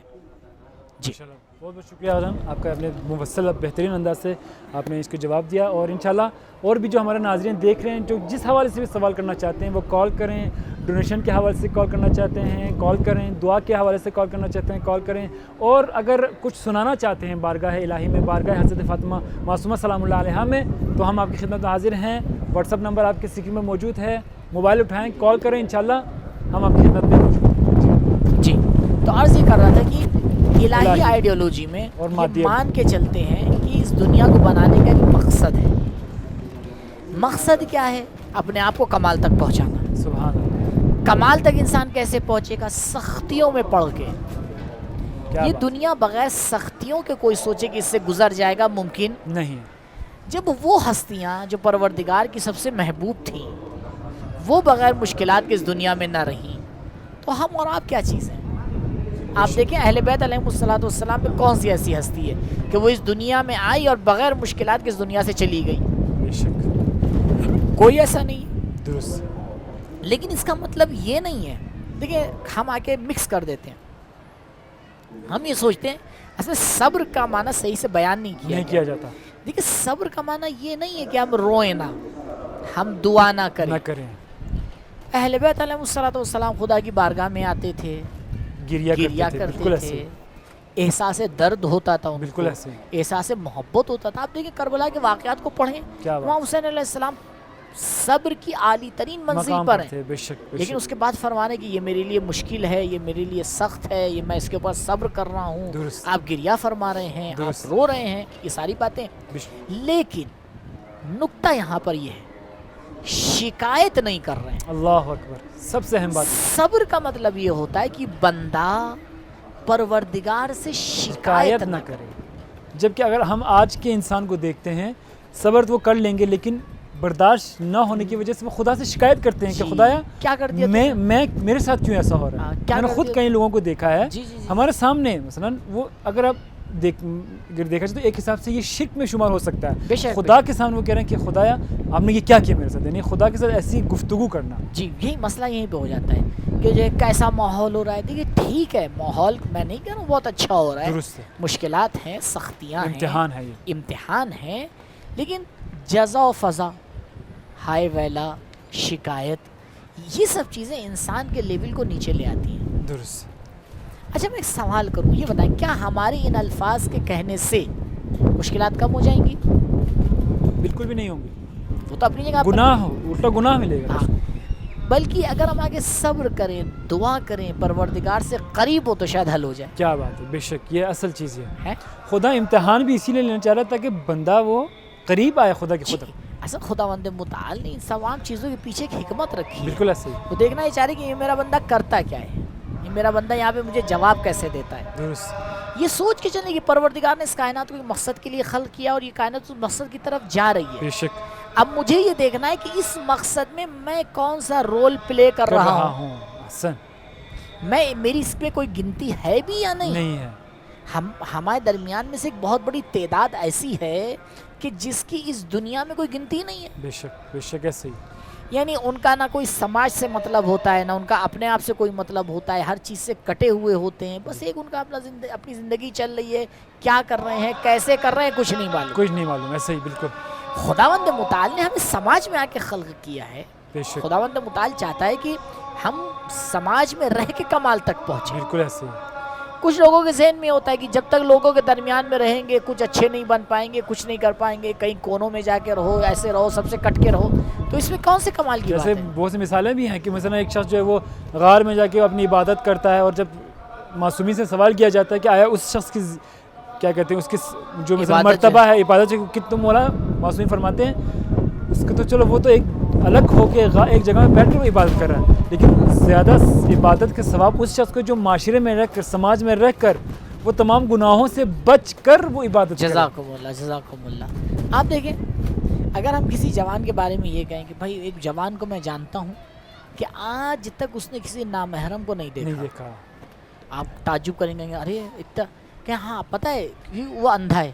جی بہت بہت شکریہ اعظم, آپ کا اپنے مفصل بہترین انداز سے آپ نے اس کو جواب دیا. اور انشاءاللہ اور بھی جو ہمارے ناظرین دیکھ رہے ہیں جو جس حوالے سے بھی سوال کرنا چاہتے ہیں وہ کال کریں, ڈونیشن کے حوالے سے کال کرنا چاہتے ہیں کال کریں, دعا کے حوالے سے کال کرنا چاہتے ہیں کال کریں, اور اگر کچھ سنانا چاہتے ہیں بارگاہ الہی میں, بارگاہ حضرت فاطمہ معصومہ سلام اللہ علیہا میں, تو ہم آپ کی خدمت میں حاضر ہیں. واٹس ایپ نمبر آپ کے اسکرین میں موجود ہے, موبائل اٹھائیں, کال کریں, انشاءاللہ ہم آپ کی خدمت میں موجود ہیں. جی تو عرض یہ کر رہا تھا کہ الہی آئیڈیالوجی میں اور یہ مان کے چلتے ہیں کہ اس دنیا کو بنانے کا ایک مقصد ہے. مقصد کیا ہے؟ اپنے آپ کو کمال تک پہنچانا. سبحان اللہ. کمال تک انسان کیسے پہنچے گا؟ سختیوں میں پڑھ کے. یہ دنیا بغیر سختیوں کے کوئی سوچے کہ اس سے گزر جائے گا, ممکن نہیں. جب وہ ہستیاں جو پروردگار کی سب سے محبوب تھیں وہ بغیر مشکلات کے اس دنیا میں نہ رہیں, تو ہم اور آپ کیا چیز ہیں؟ آپ دیکھیں اہل بیت علیہم الصلوۃ والسلام میں کون سی ایسی ہستی ہے کہ وہ اس دنیا میں آئی اور بغیر مشکلات کے اس دنیا سے چلی گئی؟ بے شک کوئی ایسا نہیں. درست. لیکن اس کا مطلب یہ نہیں ہے, دیکھیں ہم آ کے مکس کر دیتے ہیں. ہم یہ سوچتے ہیں اصل صبر کا معنی صحیح سے بیان نہیں کیا جاتا. دیکھیں صبر کا معنی یہ نہیں ہے کہ ہم روئیں نہ, ہم دعا نہ کریں. اہل بیت علیہم الصلوۃ والسلام خدا کی بارگاہ میں آتے تھے, گریا کرتے تھے, احساس درد ہوتا تھا ان کو, احساس محبت ہوتا تھا. آپ دیکھیں کربلا کے واقعات کو پڑھیں, وہاں حسین علیہ السلام صبر کی عالی ترین منزل پر ہیں, لیکن اس کے بعد فرمانے کہ یہ میرے لیے مشکل ہے, یہ میرے لیے سخت ہے, یہ میں اس کے اوپر صبر کر رہا ہوں. آپ گریا فرما رہے ہیں, آپ رو رہے ہیں, یہ ساری باتیں. لیکن نکتہ یہاں پر یہ ہے, شکایت نہیں کر رہے ہیں. اللہ اکبر, سب سے اہم بات. صبر کا مطلب یہ ہوتا ہے کہ بندہ پروردگار سے شکایت نہ کرے. جبکہ اگر ہم آج کے انسان کو دیکھتے ہیں, صبر تو وہ کر لیں گے لیکن برداشت نہ ہونے کی وجہ سے وہ خدا سے شکایت کرتے ہیں کہ خدایا کیا کر دیا میں میرے ساتھ کیوں ایسا ہو رہا ہے. میں نے خود کئی لوگوں کو دیکھا ہے ہمارے سامنے, مثلا وہ اگر آپ دیکھا جائے تو ایک حساب سے یہ شرک میں شمار ہو سکتا ہے. خدا کے سامنے وہ کہہ رہے ہیں کہ خدایا آپ نے یہ کیا کیا میرے ساتھ, یعنی خدا کے ساتھ ایسی گفتگو کرنا. جی یہی مسئلہ یہیں پہ ہو جاتا ہے کہ جو کیسا ماحول ہو رہا ہے. دیکھیے ٹھیک ہے, ماحول میں نہیں کہہ رہا ہوں بہت اچھا ہو رہا ہے, مشکلات ہیں, سختیاں ہیں, امتحان ہے, امتحان ہیں, لیکن جزا و فضا, ہائے ویلا, شکایت, یہ سب چیزیں انسان کے لیول کو نیچے لے آتی ہیں. درست. اچھا میں ایک سوال کروں, یہ بتائیں کیا ہمارے ان الفاظ کے کہنے سے مشکلات کم ہو جائیں گی؟ بالکل بھی نہیں ہوں گی. وہ تو اپنی جگہ گناہ ہو, الٹا گناہ ملے گا. بلکہ اگر ہم آگے صبر کریں, دعا کریں, پروردگار سے قریب ہو تو شاید حل ہو جائے. کیا بات ہے, بے شک یہ اصل چیز ہے. خدا امتحان بھی اسی لیے لینا چاہ رہا تھا کہ بندہ وہ قریب آئے خدا کی خدا. اصل خداوند متعال نے ان تمام چیزوں کے پیچھے ایک حکمت رکھی ہے. بالکل ایسے ہی. وہ دیکھنا یہ چاہ رہے کہ یہ میرا بندہ کرتا کیا ہے, یہ میرا بندہ یہاں پہ مجھے جواب کیسے دیتا ہے. درست. یہ سوچ کے چلیں کہ پروردگار نے اس کائنات کو ایک مقصد کے لیے خلق کیا اور یہ کائنات اس مقصد کی طرف جا رہی ہے. بے شک. اب مجھے یہ دیکھنا ہے کہ اس مقصد میں میں کون سا رول پلے کر رہا ہوں. میں میری اس پہ کوئی گنتی ہے بھی یا نہیں ہے. ہمارے درمیان میں سے ایک بہت بڑی تعداد ایسی ہے کہ جس کی اس دنیا میں کوئی گنتی نہیں ہے. بے شک, بے شک ایسے ہی. یعنی ان کا نہ کوئی سماج سے مطلب ہوتا ہے, نہ ان کا اپنے آپ سے کوئی مطلب ہوتا ہے, ہر چیز سے کٹے ہوئے ہوتے ہیں. بس ایک ان کا اپنی زندگی چل رہی ہے, کیا کر رہے ہیں, کیسے کر رہے ہیں, کچھ نہیں معلوم. ایسے ہی بالکل. خداوند متعال نے ہمیں سماج میں آ کے خلق کیا ہے. بے شک. خداوند متعال چاہتا ہے کہ ہم سماج میں رہ کے کمال تک پہنچیں. بالکل ایسے ہی. کچھ لوگوں کے ذہن میں ہوتا ہے کہ جب تک لوگوں کے درمیان میں رہیں گے کچھ اچھے نہیں بن پائیں گے, کچھ نہیں کر پائیں گے, کہیں کونوں میں جا کے رہو, ایسے رہو, سب سے کٹ کے رہو. تو اس میں کون سے کمال کی بات ہے؟ جیسے بہت سی مثالیں بھی ہیں کہ مثلا ایک شخص جو ہے وہ غار میں جا کے اپنی عبادت کرتا ہے, اور جب معصومی سے سوال کیا جاتا ہے کہ آیا اس شخص کی کیا کہتے ہیں اس کی جو مثلا مرتبہ ہے عبادت کہ تم مولا, معصومی فرماتے ہیں اس کو تو چلو وہ تو ایک الگ ہو کے ایک جگہ میں بیٹھ کر وہ عبادت کر رہا ہے, لیکن زیادہ عبادت کے ثواب اس شخص کو جو معاشرے میں رہ کر, سماج میں رہ کر وہ تمام گناہوں سے بچ کر وہ عبادت. جزاکم اللہ, جزاکم اللہ. آپ دیکھیں اگر ہم کسی جوان کے بارے میں یہ کہیں کہ بھائی ایک جوان کو میں جانتا ہوں کہ آج تک اس نے کسی نامحرم کو نہیں دیکھا، آپ تعجب کریں گے ارے اتنا کہ ہاں پتہ ہے کہ وہ اندھا ہے.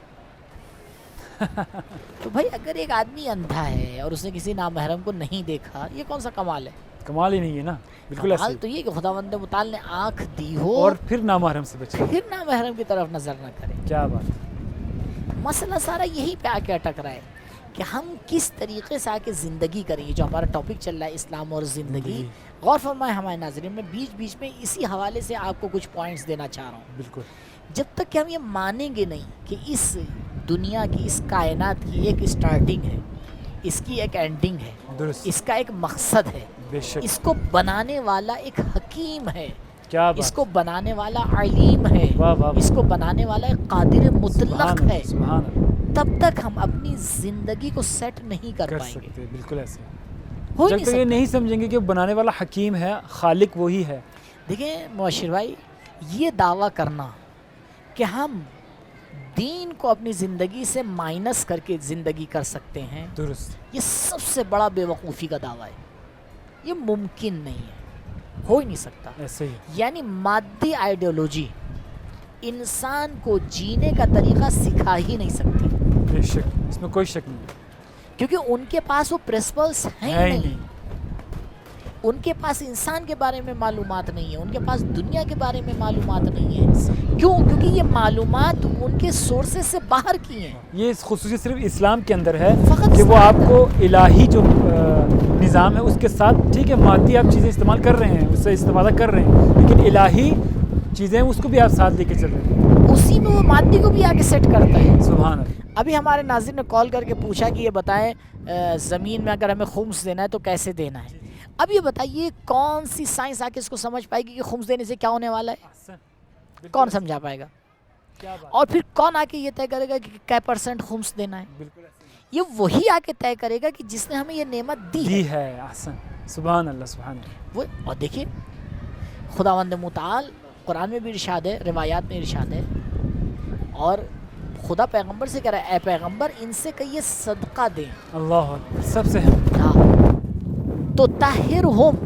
تو بھائی اگر ایک آدمی اندھا ہے اور اس نے کسی نامحرم کو نہیں دیکھا، یہ کون سا کمال ہے؟ کمال ہی نہیں ہے نا. بالکل ایسے کمال تو یہ کہ خداوند متعال نے آنکھ دی ہو اور پھر نامحرم سے بچے، پھر نامحرم کی طرف نظر نہ کرے. کیا بات. مسئلہ سارا یہی پہ آ کے اٹک رہا ہے کہ ہم کس طریقے سے آ کے زندگی کریں. جو ہمارا ٹاپک چل رہا ہے اسلام اور زندگی، غور فرمائیں ہمارے ناظرین، میں بیچ بیچ میں اسی حوالے سے آپ کو کچھ پوائنٹس دینا چاہ رہا ہوں. بالکل. جب تک کہ ہم یہ مانیں گے نہیں کہ اس دنیا کی، اس کائنات کی ایک اسٹارٹنگ ہے، اس کی ایک اینڈنگ ہے، درست، اس کا ایک مقصد ہے، بے شک. اس کو بنانے والا ایک حکیم ہے، کیا بات. اس کو بنانے والا علیم ہے، واہ واہ. اس کو بنانے والا ایک قادر مطلق ہے، سبحان اللہ. تب تک ہم اپنی زندگی کو سیٹ نہیں کر کر پائیں گے. سکتے. بالکل ایسے. ہو ہی جب نہیں تک یہ سکتا. نہیں سمجھیں گے کہ بنانے والا حکیم ہے، خالق وہی ہے. دیکھیں مبشر بھائی، یہ دعویٰ کرنا کہ ہم دین کو اپنی زندگی سے مائنس کر کے زندگی کر سکتے ہیں، درست. یہ سب سے بڑا بے وقوفی کا دعویٰ ہے. یہ ممکن نہیں ہے، ہو ہی نہیں سکتا. ایسے ہی. یعنی مادی آئیڈیالوجی انسان کو جینے کا طریقہ سکھا ہی نہیں سکتی، بے شک، اس میں کوئی شک نہیں. کیونکہ ان کے پاس وہ پرنسپلس ہیں ہے ہی ہی نہیں. ان کے پاس انسان کے بارے میں معلومات نہیں ہے، ان کے پاس دنیا کے بارے میں معلومات نہیں ہے. کیوں؟ کیونکہ یہ معلومات ان کے سورسز سے باہر کی ہیں. یہ خصوصیت صرف اسلام کے اندر ہے فقط کہ وہ اسلام آپ کے کو الہی جو نظام ہے اس کے ساتھ، ٹھیک ہے مادی آپ چیزیں استعمال کر رہے ہیں، اس سے استفادہ کر رہے ہیں، لیکن الہی چیزیں اس کو بھی آپ ساتھ لے کے چل رہے ہیں. اسی میں وہ مادی کو بھی آگے سیٹ کرتا ہے. سبحان اللہ. ابھی ہمارے ناظرین نے کال کر کے پوچھا کہ یہ بتائیں زمین میں اگر ہمیں خمس دینا ہے تو کیسے دینا ہے. اب یہ بتائیے کون سی سائنس آ کے اس کو سمجھ پائے گی کہ خمس دینے سے کیا ہونے والا ہے؟ کون سمجھا پائے گا؟ اور پھر کون آ کے یہ طے کرے گا کہ کیا پرسنٹ خمس دینا ہے؟ یہ وہی آ کے طے کرے گا کہ جس نے ہمیں یہ نعمت دی ہے. احسن. سبحان اللہ. سبحان اللہ. وہ اور دیکھیے خداوند متعال قرآن میں بھی ارشاد ہے، روایات میں ارشاد ہے، اور خدا پیغمبر سے کہہ رہا ہے اے پیغمبر ان سے کہیے صدقہ دیں. اللہ سب سے. ہاں تو طاہر ہم،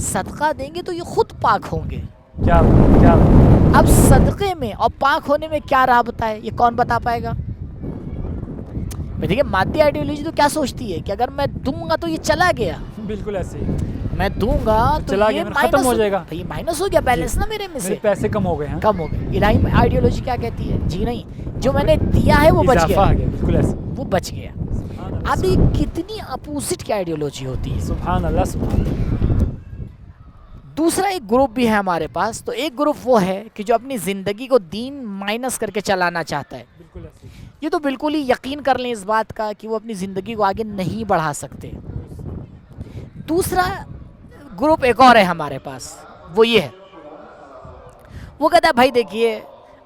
صدقہ دیں گے تو یہ خود پاک ہوں گے. کیا بات. کیا بات. اب صدقے میں اور پاک ہونے میں کیا رابطہ ہے، یہ کون بتا پائے گا؟ دیکھیے مادی آئیڈیالوجی تو کیا سوچتی ہے کہ اگر میں دوں گا تو یہ چلا گیا، بالکل ایسے ہی. میں دوں گا تو چلا یہ گیا، ختم ہو جائے گا. یہ مائنس ہو گیا بیلنس نا میرے میں سے، میرے پیسے کم ہو گئے ہیں. کم ہو گئے. الہی آئیڈیالوجی کیا کہتی ہے؟ جی نہیں، جو میں نے دیا ہے وہ بچ اضافہ گیا، آ گیا. بالکل ایسے. وہ بچ گیا. اب یہ کتنی اپوزٹ کی آئیڈیالوجی ہوتی ہے. سبحان اللہ. سبحان اللہ. دوسرا ایک گروپ بھی ہے ہمارے پاس. تو ایک گروپ وہ ہے کہ جو اپنی زندگی کو دین مائنس کر کے چلانا چاہتا ہے. بالکل ایسے. یہ تو بالکل ہی یقین کر لیں اس بات کا کہ وہ اپنی زندگی کو آگے نہیں بڑھا سکتے. دوسرا گروپ ایک اور ہے ہمارے پاس، وہ یہ ہے، وہ کہتا ہے بھائی دیکھیے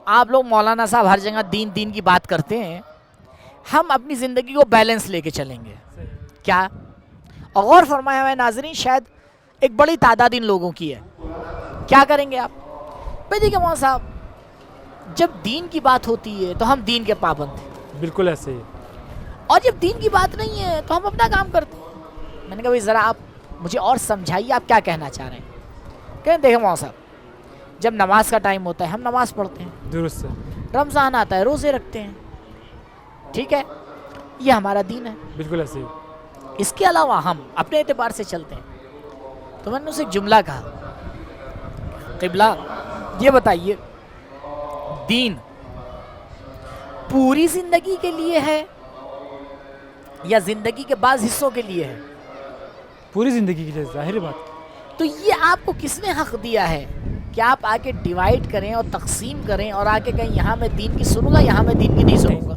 آپ لوگ مولانا صاحب ہر جگہ دین دین کی بات کرتے ہیں، ہم اپنی زندگی کو بیلنس لے کے چلیں گے. کیا؟ اور غور فرمائے ہمارے ناظرین، شاید ایک بڑی تعداد ان لوگوں کی ہے. کیا کریں گے آپ؟ بھائی دیکھیں مولانا صاحب، جب دین کی بات ہوتی ہے تو ہم دین کے پابند ہیں. بالکل ایسے ہی. اور جب دین کی بات نہیں ہے تو ہم اپنا کام کرتے ہیں. میں نے کہا بھائی ذرا آپ مجھے اور سمجھائیے آپ کیا کہنا چاہ رہے ہیں. کہیں دیکھیں مولانا صاحب، جب نماز کا ٹائم ہوتا ہے ہم نماز پڑھتے ہیں، درست. رمضان آتا ہے روزے رکھتے ہیں، ٹھیک ہے، یہ ہمارا دین ہے. بالکل ایسے ہی. اس کے علاوہ ہم اپنے اعتبار سے چلتے ہیں. تو میں نے اسے ایک جملہ کہا، قبلہ یہ بتائیے دین پوری زندگی کے لیے ہے یا زندگی کے بعض حصوں کے لیے ہے؟ پوری زندگی کے لیے. ظاہر بات. تو یہ آپ کو کس نے حق دیا ہے کہ آپ آ کے ڈیوائیڈ کریں اور تقسیم کریں اور آ کے کہیں یہاں میں دین کی سنوں گا یہاں میں دین کی نہیں سنوں گا؟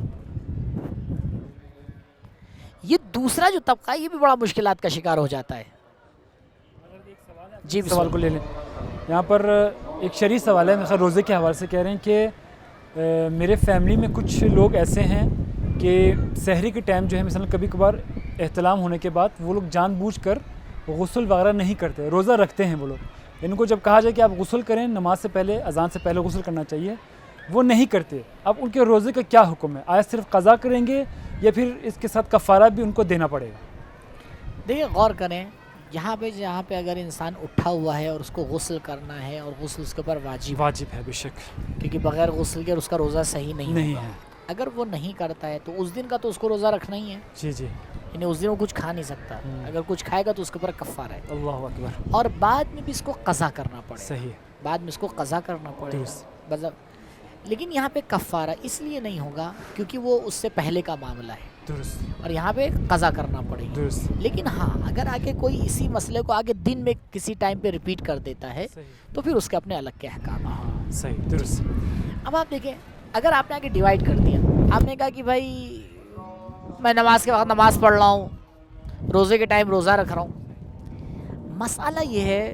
یہ دوسرا جو طبقہ ہے یہ بھی بڑا مشکلات کا شکار ہو جاتا ہے. جی سوال کو لے لیں. یہاں پر ایک شرعی سوال ہے، میرے روزے کے حوالے سے کہہ رہے ہیں کہ میرے فیملی میں کچھ لوگ ایسے ہیں کہ سحری کے ٹائم جو ہے مثلا کبھی کبھار احتلام ہونے کے بعد وہ لوگ جان بوجھ کر غسل وغیرہ نہیں کرتے، روزہ رکھتے ہیں وہ لوگ. ان کو جب کہا جائے کہ آپ غسل کریں نماز سے پہلے، اذان سے پہلے غسل کرنا چاہیے، وہ نہیں کرتے. اب ان کے روزے کا کیا حکم ہے؟ آیا صرف قضا کریں گے یا پھر اس کے ساتھ کفارہ بھی ان کو دینا پڑے گا؟ دیکھیں غور کریں، یہاں پہ جہاں پہ اگر انسان اٹھا ہوا ہے اور اس کو غسل کرنا ہے اور غسل اس کے اوپر واجب ہے بے شک، کیونکہ بغیر غسل کے اس کا روزہ صحیح نہیں ہے۔ اگر وہ نہیں کرتا ہے تو اس دن کا تو اس کو روزہ رکھنا ہی ہے، جی جی، یعنی اس دن وہ کچھ کھا نہیں سکتا، اگر کچھ کھائے گا تو اس کے اوپر کفارہ ہے، اللہ اکبر، اور بعد میں بھی اس کو قضا کرنا پڑے گا، صحیح، بعد میں اس کو قضا کرنا پڑے گا۔ لیکن یہاں پہ کفارہ اس لیے نہیں ہوگا کیونکہ وہ اس سے پہلے کا معاملہ ہے، درست، اور یہاں پہ قضا کرنا پڑے گا۔ درست، لیکن ہاں اگر آگے کوئی اسی مسئلے کو آگے دن میں کسی ٹائم پہ ریپیٹ کر دیتا ہے تو پھر اس کے اپنے الگ کے احکام ہیں۔ صحیح، درست۔ اب آپ دیکھیں، اگر آپ نے آگے ڈیوائیڈ کر دیا، آپ نے کہا کہ بھائی میں نماز کے وقت نماز پڑھ رہا ہوں، روزے کے ٹائم روزہ رکھ رہا ہوں، مسئلہ یہ ہے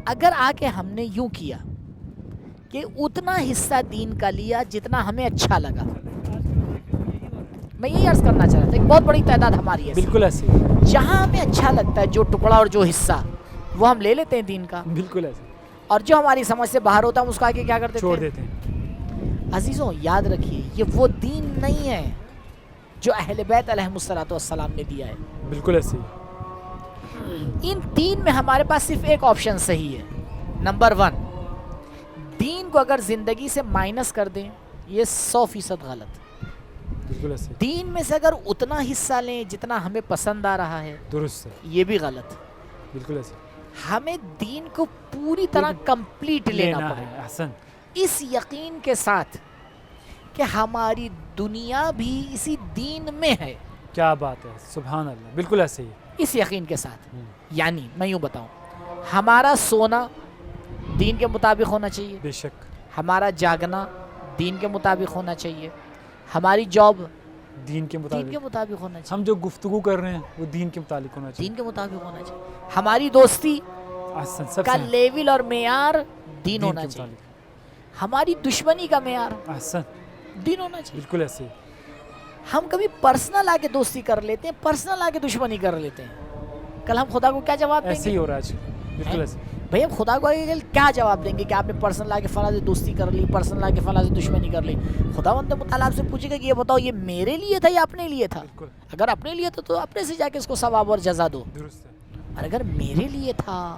اگر آ کے ہم نے یوں کیا کہ اتنا حصہ دین کا لیا جتنا ہمیں اچھا لگا، میں یہی عرض کرنا چاہ رہا تھا، ایک بہت بڑی تعداد ہماری ہے، بالکل ایسے، جہاں ہمیں اچھا لگتا ہے جو ٹکڑا اور جو حصہ وہ ہم لے لیتے ہیں دین کا، بالکل ایسے، اور جو ہماری سمجھ سے باہر ہوتا ہے ہم اس کو آگے کیا کرتے چھوڑ دیتے ہیں۔ عزیزوں یاد رکھیے یہ وہ دین نہیں ہے جو اہل بیت علیہم الصلوۃ والسلام نے دیا ہے۔ بالکل ایسے ہی، ان تین میں ہمارے پاس صرف ایک آپشن صحیح ہے۔ نمبر 1، دین کو اگر زندگی سے مائنس کر دیں، یہ 100% غلط۔ بالکل ایسے، دین میں سے اگر اتنا حصہ لیں جتنا ہمیں پسند آ رہا ہے، درست ہے، یہ بھی غلط۔ بالکل ایسے، ہمیں دین کو پوری طرح کمپلیٹ لینا لینا پڑے ہے، احسن، اس یقین کے ساتھ کہ ہماری دنیا بھی اسی دین میں ہے، کیا بات ہے، سبحان اللہ، بالکل ایسے ہی، اس یقین کے ساتھ۔ یعنی میں یوں بتاؤں، ہمارا سونا دین کے مطابق ہونا چاہیے، بے شک، ہمارا جاگنا دین کے مطابق ہونا چاہیے، ہماری جاب دین کے دین مطابق، کے مطابق ہونا چاہیے، ہم جو گفتگو کر رہے ہیں وہ دین کے متعلق ہونا چاہیے، دین کے مطابق ہونا چاہیے، ہماری دوستی احسن، سب کا سے لیول اور معیار دین دین ہونا کے چاہیے، مطابق، ہماری دشمنی کا معیار احسن، دین ہونا چاہیے۔ بالکل ایسے ہی، ہم کبھی پرسنل آ کے دوستی کر لیتے ہیں، پرسنل آ کے دشمنی کر لیتے ہیں، کل ہم خدا کو کیا جواب دیں ایسے ہی گے؟ ہو رہا ہے آج، بالکل ایسے، بھئی ہم خدا کو آگے کیا جواب دیں گے کہ آپ نے پرسنل آ کے فلاں سے دوستی کر لی، پرسنل آ کے فلاں سے دشمنی کر لی؟ خداوند متعال آپ سے پوچھے گا کہ یہ بتاؤ یہ میرے لیے تھا یا اپنے لیے تھا؟ بالکل، اگر اپنے لیے تھا تو اپنے سے جا کے اس کو ثواب اور جزا دو، درست ہے، اور اگر میرے لیے تھا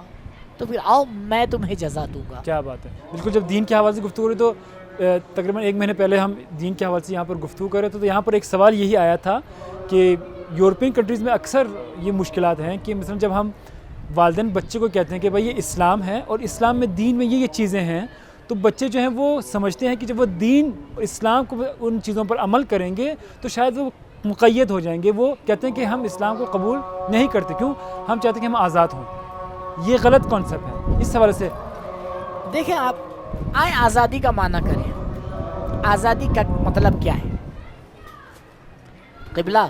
تو پھر آؤ میں تمہیں جزا دوں گا۔ کیا بات ہے، بالکل۔ جب دین کے حوالے سے گفتگو رہی تو تقریباً 1 مہینے پہلے ہم دین کے حوالے سے یہاں پر گفتگو کر رہے تھے، تو یہاں پر ایک سوال یہی آیا تھا کہ یورپین کنٹریز میں اکثر یہ مشکلات ہیں کہ مثلا جب ہم والدین بچے کو کہتے ہیں کہ بھائی یہ اسلام ہے اور اسلام میں دین میں یہ چیزیں ہیں، تو بچے جو ہیں وہ سمجھتے ہیں کہ جب وہ دین اسلام کو ان چیزوں پر عمل کریں گے تو شاید وہ مقید ہو جائیں گے، وہ کہتے ہیں کہ ہم اسلام کو قبول نہیں کرتے، کیوں؟ ہم چاہتے ہیں کہ ہم آزاد ہوں۔ یہ غلط کانسیپٹ ہے، اس حوالے سے دیکھیں آپ آئیں آزادی کا معنی کریں، آزادی کا مطلب کیا ہے؟ قبلہ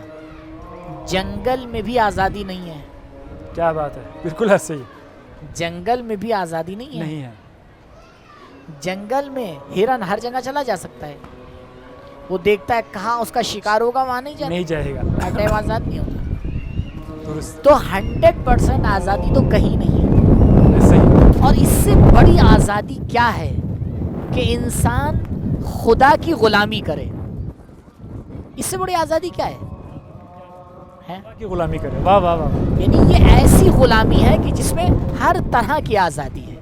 جنگل میں بھی آزادی نہیں ہے، کیا بات ہے، بالکل ایسے ہی، جنگل میں بھی آزادی نہیں ہے، نہیں ہے، جنگل میں ہرن ہر جگہ چلا جا سکتا ہے، وہ دیکھتا ہے کہاں اس کا شکار ہوگا وہاں نہیں جاتا، نہیں جائے گا، ہر ٹائم آزاد نہیں ہوتا۔ درست، تو 100% آزادی تو کہیں نہیں ہے، ایسے ہی، اور اس سے بڑی آزادی کیا ہے کہ انسان خدا کی غلامی کرے، اس سے بڑی آزادی کیا ہے؟ کی غلامی کرے، واہ واہ واہ، یعنی یہ ایسی غلامی ہے کہ جس میں ہر طرح کی آزادی ہے۔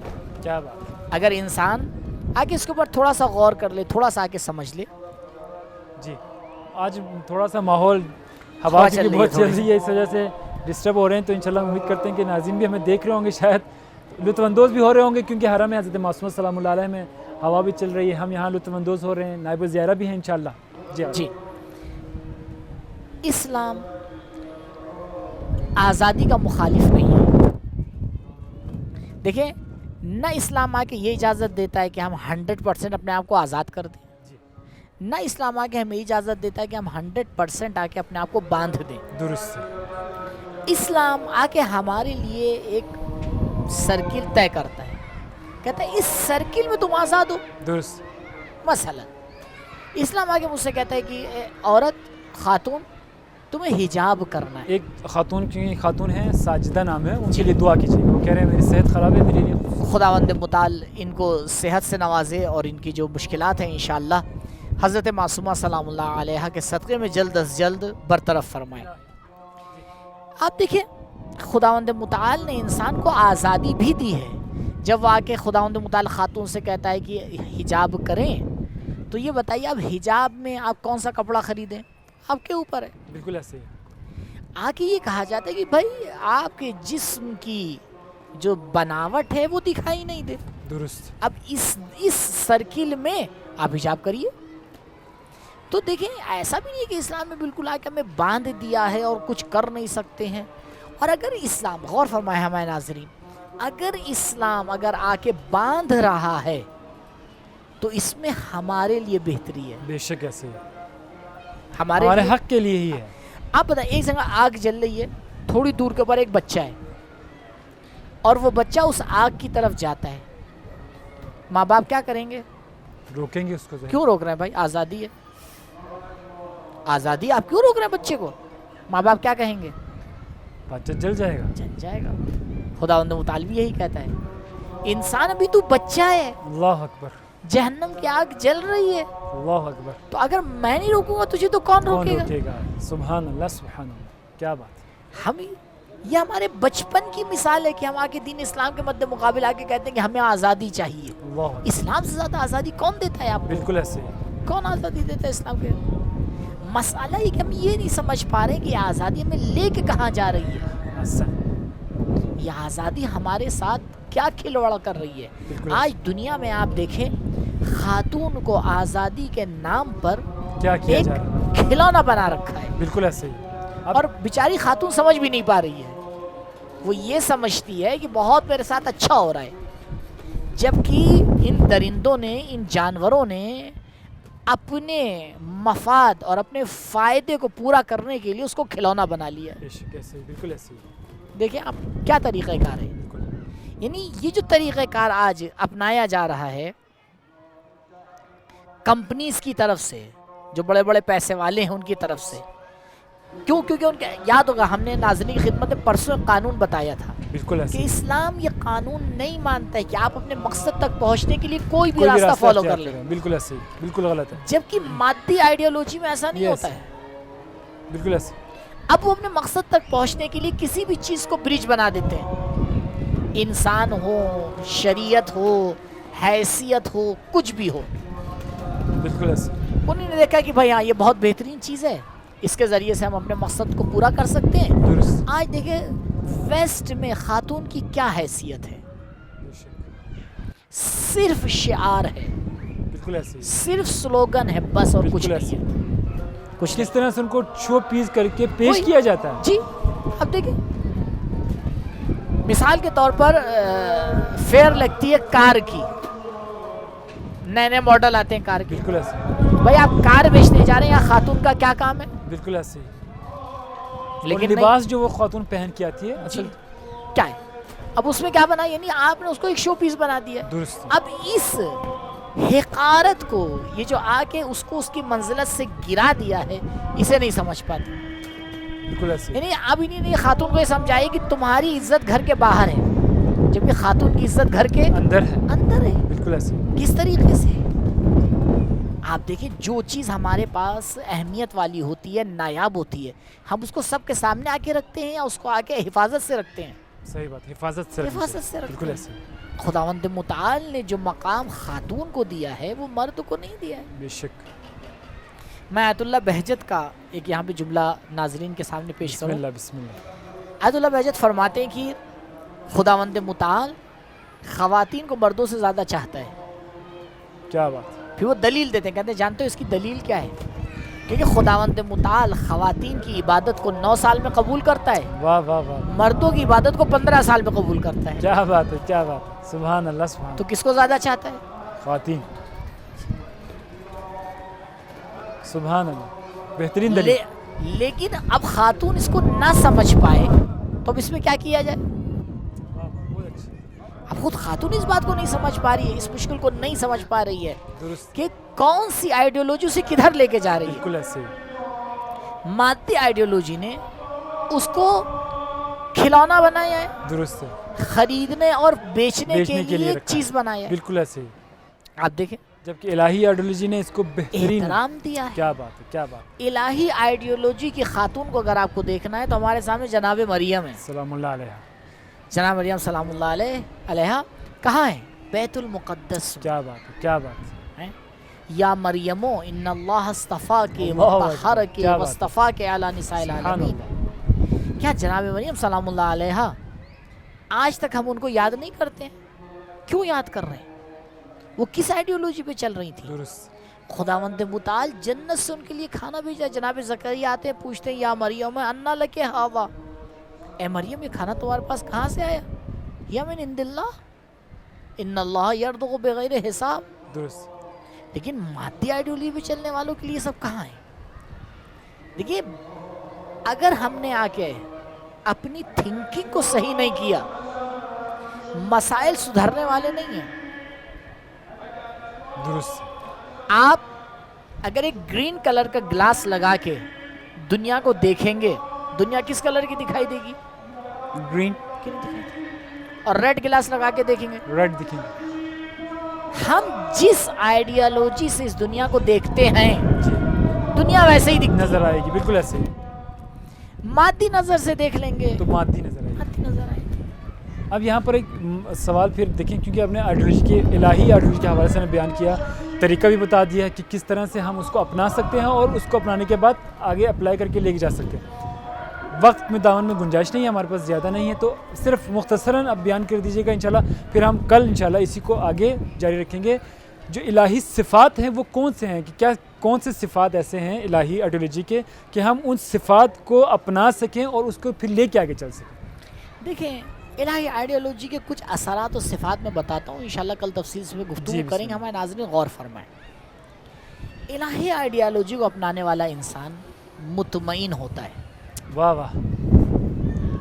کیا بات ہے، اگر انسان آگے اس کے اوپر تھوڑا سا غور کر لے، تھوڑا سا آگے سمجھ لے، جی آج تھوڑا سا ماحول ہوا کی بہت چل رہی ہے، اس وجہ سے ڈسٹرب ہو رہے ہیں، تو انشاءاللہ امید کرتے ہیں کہ ناظرین بھی ہمیں دیکھ رہے ہوں گے، شاید لطف اندوز بھی ہو رہے ہوں گے، کیونکہ حرم میں حضرت معصومہ سلام اللہ علیہ میں ہوا بھی چل رہی ہے، ہم یہاں لطف اندوز ہو رہے ہیں، نائب الزیارہ بھی ہیں انشاءاللہ۔ جی اسلام آزادی کا مخالف نہیں ہے۔ دیکھیں نہ اسلام آ کے یہ اجازت دیتا ہے کہ ہم 100% اپنے آپ کو آزاد کر دیں، نہ اسلام آ کے ہمیں اجازت دیتا ہے کہ ہم 100% آ کے اپنے آپ کو باندھ دیں۔ درست، اسلام آ کے ہمارے لیے ایک سرکل طے کرتا ہے، کہتا ہے اس سرکل میں تم آزاد ہو۔ درست، مثلا اسلام آ کے مجھ سے کہتا ہے کہ عورت خاتون تمہیں حجاب کرنا ہے، ایک خاتون کی خاتون ہے ساجدہ نام ہے، ان کے لیے دعا کیجیے، وہ کہہ رہے ہیں میری صحت خراب ہے، میرے لیے خداوند متعال ان کو صحت سے نوازے اور ان کی جو مشکلات ہیں انشاءاللہ حضرت معصومہ سلام اللہ علیہ کے صدقے میں جلد از جلد برطرف فرمائے۔ آپ دیکھیں خداوند متعال نے انسان کو آزادی بھی دی ہے۔ جب وہ آ کے خداوند متعال خاتون سے کہتا ہے کہ حجاب کریں، تو یہ بتائیے اب حجاب میں آپ کون سا کپڑا خریدیں، آپ کے اوپر ہے۔ بالکل ایسے ہی آ کے یہ کہا جاتا ہے کہ بھائی آپ کے جسم کی جو بناوٹ ہے وہ دکھائی نہیں دے، درست، اب اس سرکل میں آپ حجاب کریے۔ تو دیکھیں ایسا بھی نہیں کہ اسلام میں بالکل آ کے ہمیں باندھ دیا ہے اور کچھ کر نہیں سکتے ہیں۔ اور اگر اسلام، غور فرمائے ہمارے ناظرین، اگر اسلام اگر آ کے باندھ رہا ہے تو اس میں ہمارے لیے بہتری ہے، بے شک ایسے ہی ہمارے ہمارے لیے۔ حق کے لیے ہی ہے۔ آپ بتائیں ایک جگہ آگ جل رہی ہے، تھوڑی دور کے اوپر ایک بچہ ہے اور وہ بچہ اس آگ کی طرف جاتا ہے، ماں باپ کیا کریں گے؟ روکیں گے اس کو، کیوں روک رہے ہیں بھائی؟ آزادی ہے، آزادی، آپ کیوں روک رہے ہیں بچے کو؟ ماں باپ کیا کہیں گے؟ بچہ جل جائے گا، جل جائے گا۔ خداوند متعال بھی یہی کہتا ہے، انسان ابھی تو بچہ ہے، اللہ اکبر، جہنم کی آگ جل رہی ہے، اللہ اکبر، تو اگر میں نہیں روکوں گا تجھے تو کون کون روکے گا؟ روکے گا؟ سبحان اللہ، سبحان اللہ، کیا بات ہے۔ ہم یہ ہمارے بچپن کی مثال ہے کہ ہم آ کے دین اسلام کے مد مقابل آ کے کہتے ہیں کہ ہمیں آزادی چاہیے۔ اللہ اکبر، اسلام سے زیادہ آزادی کون دیتا ہے آپ کو؟ بالکل ایسے ہی، کون آزادی دیتا ہے اسلام کے؟ مسئلہ یہ کہ ہم یہ نہیں سمجھ پا رہے کہ یہ آزادی ہمیں لے کے کہاں جا رہی ہے، احسن، یہ آزادی ہمارے ساتھ کیا کھلواڑ کر رہی ہے۔ بالکل آج دنیا میں آپ دیکھیں خاتون کو آزادی کے نام پر کیا کیا ایک جا رہا ہے، کھلونا بنا رکھا ہے، بالکل ایسے ہی۔ اب اور بیچاری خاتون سمجھ بھی نہیں پا رہی ہے، وہ یہ سمجھتی ہے کہ بہت میرے ساتھ اچھا ہو رہا ہے، جبکہ ان درندوں نے، ان جانوروں نے اپنے مفاد اور اپنے فائدے کو پورا کرنے کے لیے اس کو کھلونا بنا لیا ہے۔ بے شک ایسے ہی، بالکل ایسے ہی، دیکھیں اب کیا طریقہ کار ہے، بالکل، یعنی یہ جو طریقہ کار آج اپنایا جا رہا ہے کمپنیز کی طرف سے، جو بڑے بڑے پیسے والے ہیں ان کی طرف سے، کیوں؟ کیونکہ ان کے یاد ہوگا ہم نے ناظرین کی خدمت میں پرسوں ایک قانون بتایا تھا بالکل ایسے کہ ہی، اسلام یہ قانون نہیں مانتا ہے کہ آپ اپنے مقصد تک پہنچنے کے لیے کوئی بھی کوئی بھی راستہ فالو اختیار کر لیں، کریں، بالکل ایسے ہی، بالکل غلط ہے، جبکہ مادی آئیڈیالوجی میں ایسا نہیں Yes. ہوتا ہے۔ بالکل ایسے، اب وہ اپنے مقصد تک پہنچنے کے لیے کسی بھی چیز کو برج بنا دیتے ہیں، انسان ہو، شریعت ہو، حیثیت ہو، کچھ بھی ہو۔ بالکل ایسے، انہوں نے دیکھا کہ بھائی ہاں یہ بہت بہترین چیز ہے، اس کے ذریعے سے ہم اپنے مقصد کو پورا کر سکتے ہیں۔ درست، آج دیکھیں ویسٹ میں خاتون کی کیا حیثیت ہے، بے شک، صرف شعار ہے، بالکل ایسے ہی، صرف سلوگن ہے بس، اور کچھ بالکل نہیں ہے، کچھ کس طرح سے ان کو شو پیس کر کے پیش وہی- کیا جاتا ہے، جی اب دیکھیں مثال کے طور پر فیئر لگتی ہے کار کی، نئے نئے ماڈل آتے ہیں کار کے، بالکل ایسے، بھائی آپ کار بیچنے جا رہے ہیں، یا خاتون کا کیا کام ہے؟ بالکل ایسے ہی، اور لیکن نہیں، لباس جو وہ خاتون پہن کے آتی ہے جی اصل، کیا ہے؟ اب اس میں کیا بنا، یعنی آپ نے اس کو ایک شو پیس بنا دیا ہے۔ درست، اب اس حقارت کو، یہ جو آ کے اس کو اس کی منزلت سے گرا دیا ہے، اسے نہیں سمجھ پاتے، بالکل ایسے، یعنی اب انہیں نے خاتون کو یہ سمجھائی کہ تمہاری عزت گھر کے باہر ہے، جبکہ خاتون کی عزت گھر کے اندر ہے، اندر ہے۔ بالکل ایسے، کس طریقے سے؟ آپ دیکھیں جو چیز ہمارے پاس اہمیت والی ہوتی ہے، نایاب ہوتی ہے، ہم اس کو سب کے سامنے آ کے رکھتے ہیں یا اس کو آ کے حفاظت سے رکھتے ہیں؟ صحیح بات، حفاظت سے رکھنی حفاظت چاہیے، سے رکھتے بالکل ہیں۔ ایسے، خداوند متعال نے جو مقام خاتون کو دیا ہے وہ مرد کو نہیں دیا ہے۔ بے شک، میں آیت اللہ بہجت کا ایک یہاں پہ جملہ ناظرین کے سامنے پیش بسم کروں۔ اللہ، بسم اللہ، آیت اللہ بہجت فرماتے ہیں کہ خداوند متعال خواتین کو مردوں سے زیادہ چاہتا ہے۔ کیا بات، پھر وہ دلیل دیتے ہیں، کہتے ہیں جانتے ہو اس کی دلیل کیا ہے؟ کیونکہ خداوند متعال خواتین کی عبادت کو 9 سال میں قبول کرتا ہے، واہ واہ واہ، مردوں کی عبادت کو 15 سال میں قبول کرتا ہے، کیا بات ہے، کیا بات ہے، سبحان اللہ، سبحان تو کس کو زیادہ چاہتا ہے؟ خواتین، سبحان اللہ، بہترین دلیل، لیکن اب خاتون اس کو نہ سمجھ پائے تو اب اس میں کیا کیا جائے؟ بہت اچھا، اب خود خاتون اس بات کو نہیں سمجھ پا رہی ہے، اس مشکل کو نہیں سمجھ پا رہی ہے درست، کہ کون سی آئیڈیالوجی سے کدھر لے کے جا رہی ہے۔ بالکل ایسے، مادی آئیڈیالوجی نے اس کو کھلونا بنایا ہے، درست ہے، خریدنے اور بیچنے کے لیے ایک رکھا چیز ہے، بنایا ہے۔ بالکل ایسے ہی، آپ دیکھیں جبکہ الہی آئیڈیالوجی نے اس کو بہترین احترام دیا ہے. کیا بات ہے، کیا بات. الہی آئیڈیالوجی کی خاتون کو اگر آپ کو دیکھنا ہے تو ہمارے سامنے جناب مریم ہے. سلام اللہ علیہ. جناب مریم سلام اللہ علیہ کہاں ہے؟ بیت المقدس. کیا بات ہے، کیا بات ہے. یا مریمو ان اللہ اصطفاکی اللہ اکبر. وطہرکی کیا بات ہے. واصطفاکی علی نساء سبحان العالمین. اللہ. کیا جناب مریم سلام اللہ علیہ آج تک ہم ان کو یاد نہیں کرتے ہیں؟ کیوں یاد کر رہے ہیں؟ وہ کس آئیڈیالوجی پہ چل رہی تھی؟ درست. خداوند متعال جنت سے ان کے لیے کھانا بھیجا. جناب زکریا آتے ہیں پوچھتے ہیں یا مریم انا لک ھذا، اے مریم یہ کھانا تمہارے پاس کہاں سے آیا؟ یا من عند اللہ ان اللہ یرزق بغیر حساب. درست. لیکن مادی آئیڈیالوجی پہ چلنے والوں کے لیے سب کہاں ہے؟ دیکھیے اگر ہم نے آ کے اپنی تھنکنگ کو صحیح نہیں کیا، مسائل سدھرنے والے نہیں ہیں. درست. آپ اگر ایک گرین کلر کا گلاس لگا کے دنیا کو دیکھیں گے، دنیا کس کلر کی دکھائی دے گی؟ گرین. اور ریڈ گلاس لگا کے دیکھیں گے، ریڈ دکھیں گے. ہم جس آئیڈیالوجی سے اس دنیا کو دیکھتے ہیں جی دنیا ویسے ہی دکھتی نظر آئے گی، بالکل ایسے ہی. مادی نظر سے دیکھ لیں گے تو مادی نظر آئے گی. مادی نظر آئے گی. اب یہاں پر ایک سوال پھر دیکھیں، کیونکہ آپ نے آئیڈیالوجی کے الہی آئیڈیالوجی کے حوالے سے نے بیان کیا، طریقہ بھی بتا دیا کہ کس طرح سے ہم اس کو اپنا سکتے ہیں اور اس کو اپنانے کے بعد آگے اپلائی کر کے لے کے جا سکتے ہیں. وقت میں دامن میں گنجائش نہیں ہے، ہمارے پاس زیادہ نہیں ہے، تو صرف مختصراً اب بیان کر دیجیے گا انشاءاللہ. پھر ہم کل انشاءاللہ اسی کو آگے جاری رکھیں گے. جو الہی صفات ہیں وہ کون سے ہیں، کہ کیا کون سے صفات ایسے ہیں الہی آئیڈیالوجی کے کہ ہم ان صفات کو اپنا سکیں اور اس کو پھر لے کے آگے چل سکیں. دیکھیں الہی آئیڈیالوجی کے کچھ اثرات و صفات میں بتاتا ہوں، انشاءاللہ کل تفصیل سے گفتگو کریں گے. ہمارے ناظرین غور فرمائیں. الہی آئیڈیالوجی کو اپنانے والا انسان مطمئن ہوتا ہے. واہ واہ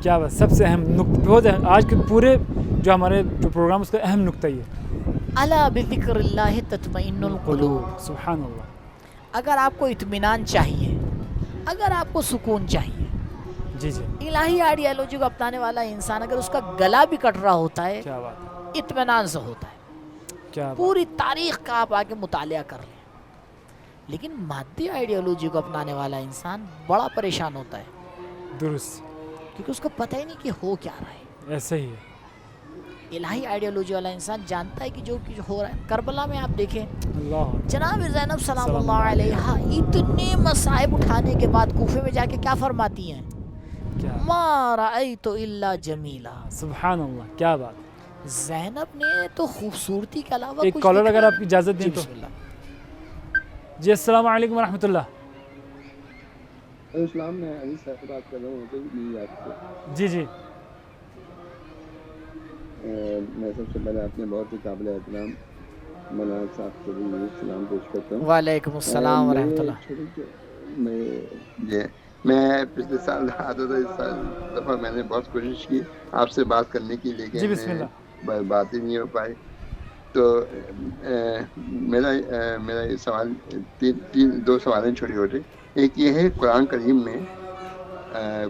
کیا بات. سب سے اہم نقطہ بہت اہم آج کے پورے جو ہمارے جو پروگرام اس کا اہم نقطہ یہ ہے. الا بذکر اللہ تطمئن القلوب. سبحان اللہ. اگر آپ کو اطمینان چاہیے، اگر آپ کو سکون چاہیے، جی جی الہی آئیڈیالوجی کو اپنانے والا انسان اگر اس کا گلا بھی کٹ رہا ہوتا ہے کیا بات ہے. اطمینان سے ہوتا ہے. کیا بات. پوری تاریخ کا آپ آگے مطالعہ کر لیں. لیکن مادی آئیڈیالوجی کو اپنانے والا انسان بڑا پریشان ہوتا ہے، درست. کیونکہ اس کو پتہ ہی نہیں کہ ہو کیا رہا ہے. ایسے ہی ہے. الہی آئیڈیالوجی والا انسان جانتا ہے کہ جو کچھ ہو رہا ہے. کربلا میں آپ دیکھیں اللہ جناب زینب سلام اللہ علیہ اتنے مصائب اٹھانے کے بعد کوفے میں جا کے کیا فرماتی ہیں؟ کیا ما رأیت الا جمیلا. سبحان اللہ کیا بات. زینب نے تو خوبصورتی کے علاوہ ایک کچھ کالر دکھا اگر آپ نہیں. اجازت دیں جی تو. بسم اللہ. جی السلام علیکم ورحمۃ اللہ. السلام، میں علی صاحب بات کر رہا ہوں تو نہیں آپ سے. جی جی میں سب سے پہلے اپنے بہت ہی قابل احترام مولانا صاحب کو بھی سلام پیش کرتا ہوں. وعلیکم السلام ورحمۃ اللہ. میں پچھلے سال آتا تھا، اس دفعہ میں نے بہت کوشش کی آپ سے بات کرنے کی، جی لیکن بسم اللہ. بات ہی نہیں ہو پائی. تو میرا یہ سوال دو سوال ہیں چھوٹے چھوٹے. ایک یہ ہے قرآن کریم میں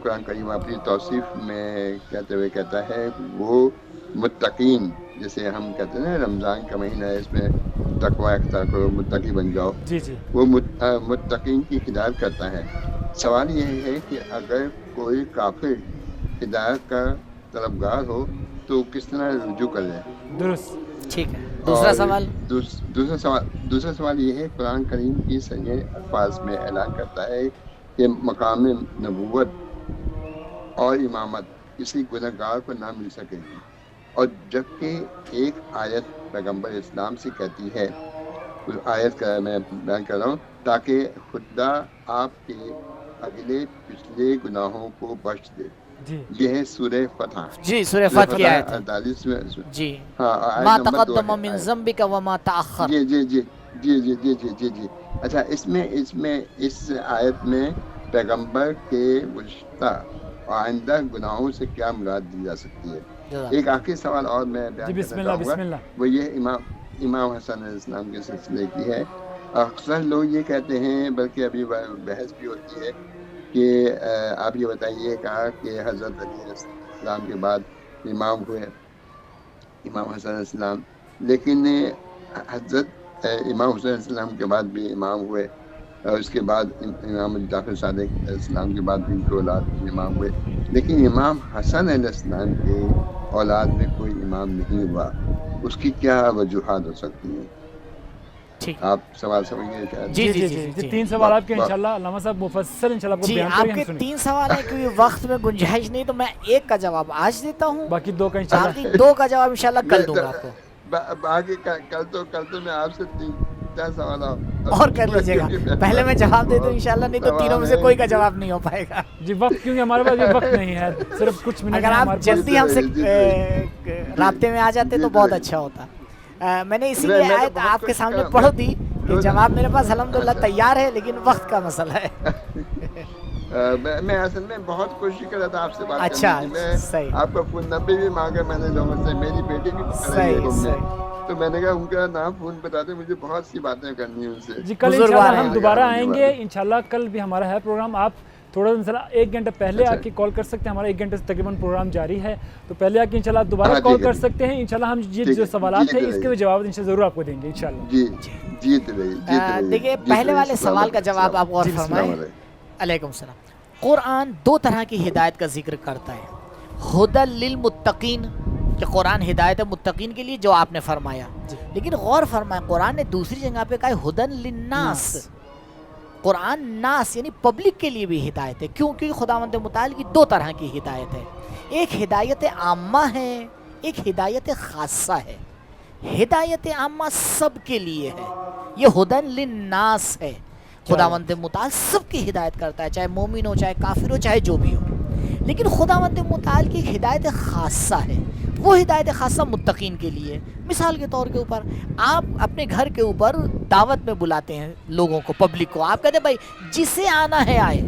قرآن کریم اپنی توصیف میں کہتے ہوئے کہتا ہے وہ متقین، جیسے ہم کہتے ہیں نا رمضان کا مہینہ ہے، اس میں تقوی اختیار کرو، متقی بن جاؤ. جی جی وہ متقین کی ہدایت کرتا ہے. سوال یہ ہے کہ اگر کوئی کافر ہدایت کا طلبگار ہو تو کس طرح رجوع کر لے؟ درست. ٹھیک ہے. دوسرا سوال. دوسرا سوال یہ ہے قرآن کریم کی صحیح الفاظ میں اعلان کرتا ہے کہ مقام نبوت اور امامت کسی گنہگار کو نہ مل سکے گی، اور جبکہ ایک آیت پیغمبر اسلام سے کہتی ہے، اس آیت کا میں بیان کر رہا ہوں، تاکہ خدا آپ کے اگلے پچھلے گناہوں کو بخش دے. جی یہ ہے سورہ فتح. جی سورہ فتح کی آیت ہے. 48 میں. جی ہاں ما تقدم من ذنبک وما تأخر. جی جی جی جی جی جی جی جی جی. اچھا، اس آیت میں پیغمبر کے گزشتہ آئندہ گناہوں سے کیا مراد دی جا سکتی ہے؟ ایک آخری سوال اور میں بیان کرنا چاہوں گا، وہ یہ امام حسن علیہ السلام کے سلسلے کی ہے. اکثر لوگ یہ کہتے ہیں، بلکہ ابھی بحث بھی ہوتی ہے کہ آپ یہ بتائیے کہا کہ حضرت علی علیہ السلام کے بعد امام ہوئے امام حسن علیہ السلام، لیکن حضرت امام حسین علیہ السلام کے بعد بھی امام ہوئے، اور اس کے بعد امام جعفر صادق علیہ السلام کے بعد بھی ان کی اولاد میں امام ہوئے، لیکن امام حسن علیہ السلام کے اولاد میں کوئی امام نہیں ہوا. اس کی کیا وجوہات ہو سکتی ہیں؟ آپ سوال سمجھیے کیا؟ جی 3 سوال آپ کے انشاءاللہ علامہ صاحب مفصل انشاءاللہ آپ کو بیان کریں گے. آپ کے 3 سوال ہیں، کیونکہ وقت میں گنجائش نہیں، تو میں ایک کا جواب آج دیتا ہوں، باقی 2 کا انشاءاللہ، باقی 2 کا جواب انشاءاللہ کل دوں گا آپ کو. باقی کل تو میں آپ سے 3 سوال اور کر لیجیے گا. پہلے میں جواب دے دوں انشاءاللہ، نہیں تو تینوں میں سے کوئی کا جواب نہیں ہو پائے گا. جی وقت، کیونکہ ہمارے پاس یہ وقت نہیں ہے، صرف کچھ منٹ. اگر آپ جلدی ہم سے رابطے میں آ جاتے تو بہت اچھا ہوتا. میں نے اسی لیے آیت آپ کے سامنے پڑھ دی کہ جواب میرے پاس الحمدللہ تیار ہے، لیکن وقت کا مسئلہ ہے. میں اصل میں بہت کوشش کر رہا تھا آپ سے بات اچھا کرنے کی. صحیح. آپ کا فون نمبر بھی مانگا میں نے لوگوں سے، میری بیٹی بھی صحیح. تو میں نے کہا ان کا نام فون بتا دیں، مجھے بہت سی باتیں کرنی ہیں ان سے. جی کل انشاءاللہ ہم دوبارہ آئیں گے انشاءاللہ. کل بھی ہمارا ہے پروگرام. آپ تھوڑا سا 1 گھنٹہ پہلے آ کے کال کر سکتے ہیں. ہمارا 1 گھنٹے سے تقریباً پروگرام جاری ہے، تو پہلے آ کے انشاءاللہ آپ دوبارہ کال کر سکتے ہیں. انشاءاللہ ہم یہ جو سوالات ہیں اس کے جواب انشاءاللہ ضرور آپ کو دیں گے انشاءاللہ. جی دیکھیے پہلے والے سوال کا جواب آپ غور فرمائیں. علیکم السلام. قرآن 2 طرح کی ہدایت کا ذکر کرتا ہے، ہدی للمتقین، کہ قرآن ہدایت متقین کے لیے جو آپ نے فرمایا، لیکن غور فرمائیں قرآن نے دوسری جگہ پہ کہا ہے ہدی للناس. قرآن ناس یعنی پبلک کے لیے بھی ہدایت ہے. کیونکہ خداوند متعال کی 2 طرح کی ہدایت ہے، ایک ہدایت عامہ ہے، ایک ہدایت خاصہ ہے. ہدایت عامہ سب کے لیے ہے، یہ ہدی للناس ہے. خداوند متعال سب کی ہدایت کرتا ہے، چاہے مومن ہو، چاہے کافر ہو، چاہے جو بھی ہو. لیکن خداوند متعال کی ایک ہدایت خاصہ ہے، وہ ہدایت خاصہ متقین کے لیے. مثال کے طور کے اوپر آپ اپنے گھر کے اوپر دعوت میں بلاتے ہیں لوگوں کو، پبلک کو. آپ کہتے ہیں بھائی جسے آنا ہے آئے،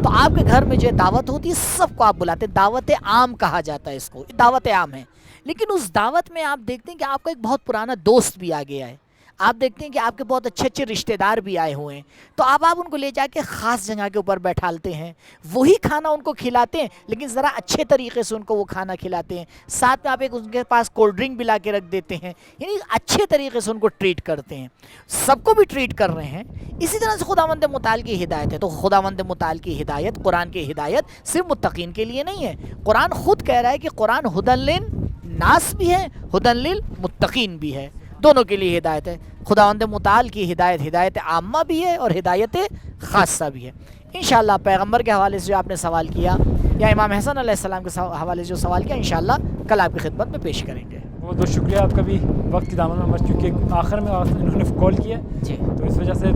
تو آپ کے گھر میں جو دعوت ہوتی ہے سب کو آپ بلاتے ہیں. دعوت عام کہا جاتا ہے اس کو، دعوت عام ہے. لیکن اس دعوت میں آپ دیکھتے ہیں کہ آپ کا ایک بہت پرانا دوست بھی آ گیا ہے، آپ دیکھتے ہیں کہ آپ کے بہت اچھے اچھے رشتہ دار بھی آئے ہوئے ہیں. تو آپ ان کو لے جا کے خاص جگہ کے اوپر بیٹھالتے ہیں، وہی کھانا ان کو کھلاتے ہیں، لیکن ذرا اچھے طریقے سے ان کو وہ کھانا کھلاتے ہیں. ساتھ میں آپ ایک ان کے پاس کولڈ ڈرنک بھی لا کے رکھ دیتے ہیں، یعنی اچھے طریقے سے ان کو ٹریٹ کرتے ہیں. سب کو بھی ٹریٹ کر رہے ہیں. اسی طرح سے خداوند متعال کی ہدایت ہے. تو خداوند متعال کی ہدایت، قرآن کی ہدایت صرف متقین کے لیے نہیں ہے. قرآن خود کہہ رہا ہے کہ قرآن ہدی للناس بھی ہے، ہدی للمتقین بھی ہے. دونوں کے لیے ہدایت ہے. خداوند متعال کی ہدایت ہدایت عامہ بھی ہے اور ہدایت خاصہ بھی ہے. انشاءاللہ پیغمبر کے حوالے سے جو آپ نے سوال کیا، یا امام حسن علیہ السلام کے حوالے سے جو سوال کیا، انشاءاللہ کل آپ کی خدمت میں پیش کریں گے. بہت بہت شکریہ آپ کا بھی. وقت کی دامن میں مر چونکہ آخر میں انہوں نے کال کیا جی، تو اس وجہ سے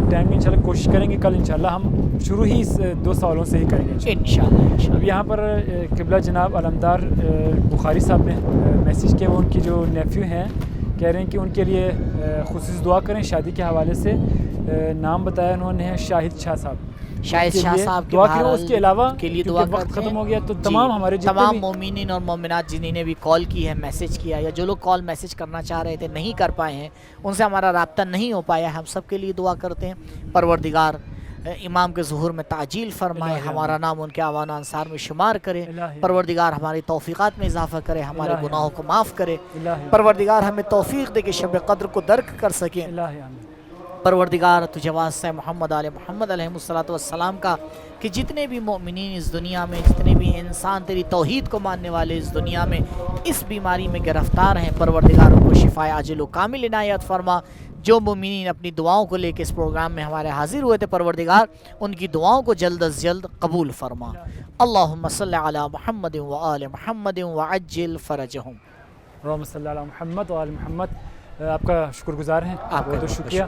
ٹائم میں انشاءاللہ کوشش کریں گے. کل انشاءاللہ ہم شروع ہی اس 2 سوالوں سے ہی کریں گے انشاءاللہ. اب یہاں پر قبلہ جناب علمدار بخاری صاحب نے میسیج کیا. وہ ان کی جو نیفیو ہیں کہہ رہے ہیں کہ ان کے لیے خصوصی دعا کریں شادی کے حوالے سے. نام بتایا انہوں نے شاہد شاہ صاحب. شاہد شاہ صاحب دعا کریں. اس کے علاوہ کے لیے دعا وقت ختم ہو گیا تو تمام ہمارے تمام مومنین اور مومنات جنہوں نے بھی کال کی ہے، میسج کیا، یا جو لوگ کال میسج کرنا چاہ رہے تھے نہیں کر پائے ہیں، ان سے ہمارا رابطہ نہیں ہو پایا، ہم سب کے لیے دعا کرتے ہیں. پروردگار امام کے ظہور میں تعجیل فرمائے، ہمارا نام ان کے اعوان و انصار میں شمار کرے. پروردگار ہماری توفیقات میں اضافہ کرے، ہمارے گناہوں کو معاف کرے. پروردگار ہمیں توفیق دے کہ شب قدر کو درک کر سکیں. پروردگار تجھے واسطہ محمد آل محمد علیہ السلام کا کہ جتنے بھی مومنین اس دنیا میں، جتنے بھی انسان تیری توحید کو ماننے والے اس دنیا میں اس بیماری میں گرفتار ہیں، پروردگار ان کو شفاء عاجل و کامل عنایت فرما. جو مومنین اپنی دعاؤں کو لے کے اس پروگرام میں ہمارے حاضر ہوئے تھے، پروردگار ان کی دعاؤں کو جلد از جلد قبول فرما. اللہم صلی علی محمد و آل محمد وعجل فرجہم. اللہم صلی علی محمد و آل محمد. آپ کا شکر گزار ہیں، آپ کا بہت شکریہ.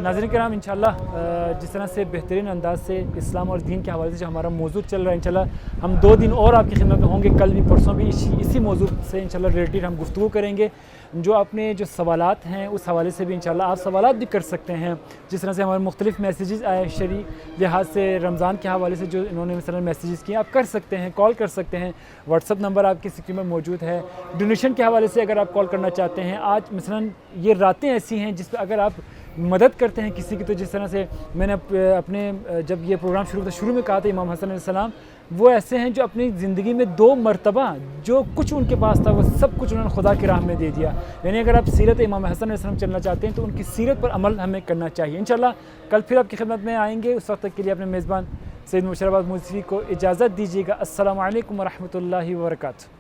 ناظرین کرام، انشاءاللہ جس طرح سے بہترین انداز سے اسلام اور دین کے حوالے سے جو ہمارا موضوع چل رہا ہے، انشاءاللہ ہم 2 دن اور آپ کی خدمت میں ہوں گے. کل بھی پرسوں بھی اسی موضوع سے انشاءاللہ ریلیٹڈ ہم گفتگو کریں گے. جو اپنے جو سوالات ہیں اس حوالے سے بھی انشاءاللہ آپ سوالات بھی کر سکتے ہیں. جس طرح سے ہمارے مختلف میسیجز آئے شرعی لحاظ سے، رمضان کے حوالے سے جو انہوں نے مثلا میسیجز کیے، آپ کر سکتے ہیں، کال کر سکتے ہیں. واٹس ایپ نمبر آپ کی اسکرین میں موجود ہے. ڈونیشن کے حوالے سے اگر آپ کال کرنا چاہتے ہیں، آج مثلا یہ راتیں ایسی ہیں جس پہ اگر آپ مدد کرتے ہیں کسی کی، تو جس طرح سے میں نے اپنے جب یہ پروگرام شروع میں کہا تھا امام حسن علیہ السلام وہ ایسے ہیں جو اپنی زندگی میں 2 مرتبہ جو کچھ ان کے پاس تھا وہ سب کچھ انہوں نے خدا کی راہ میں دے دیا. یعنی اگر آپ سیرت امام حسن علیہ السلام چلنا چاہتے ہیں تو ان کی سیرت پر عمل ہمیں کرنا چاہیے. انشاءاللہ کل پھر آپ کی خدمت میں آئیں گے. اس وقت تک کے لیے اپنے میزبان سید مبشر عباس موسوی کو اجازت دیجیے گا. السلام علیکم ورحمۃ اللہ وبرکاتہ.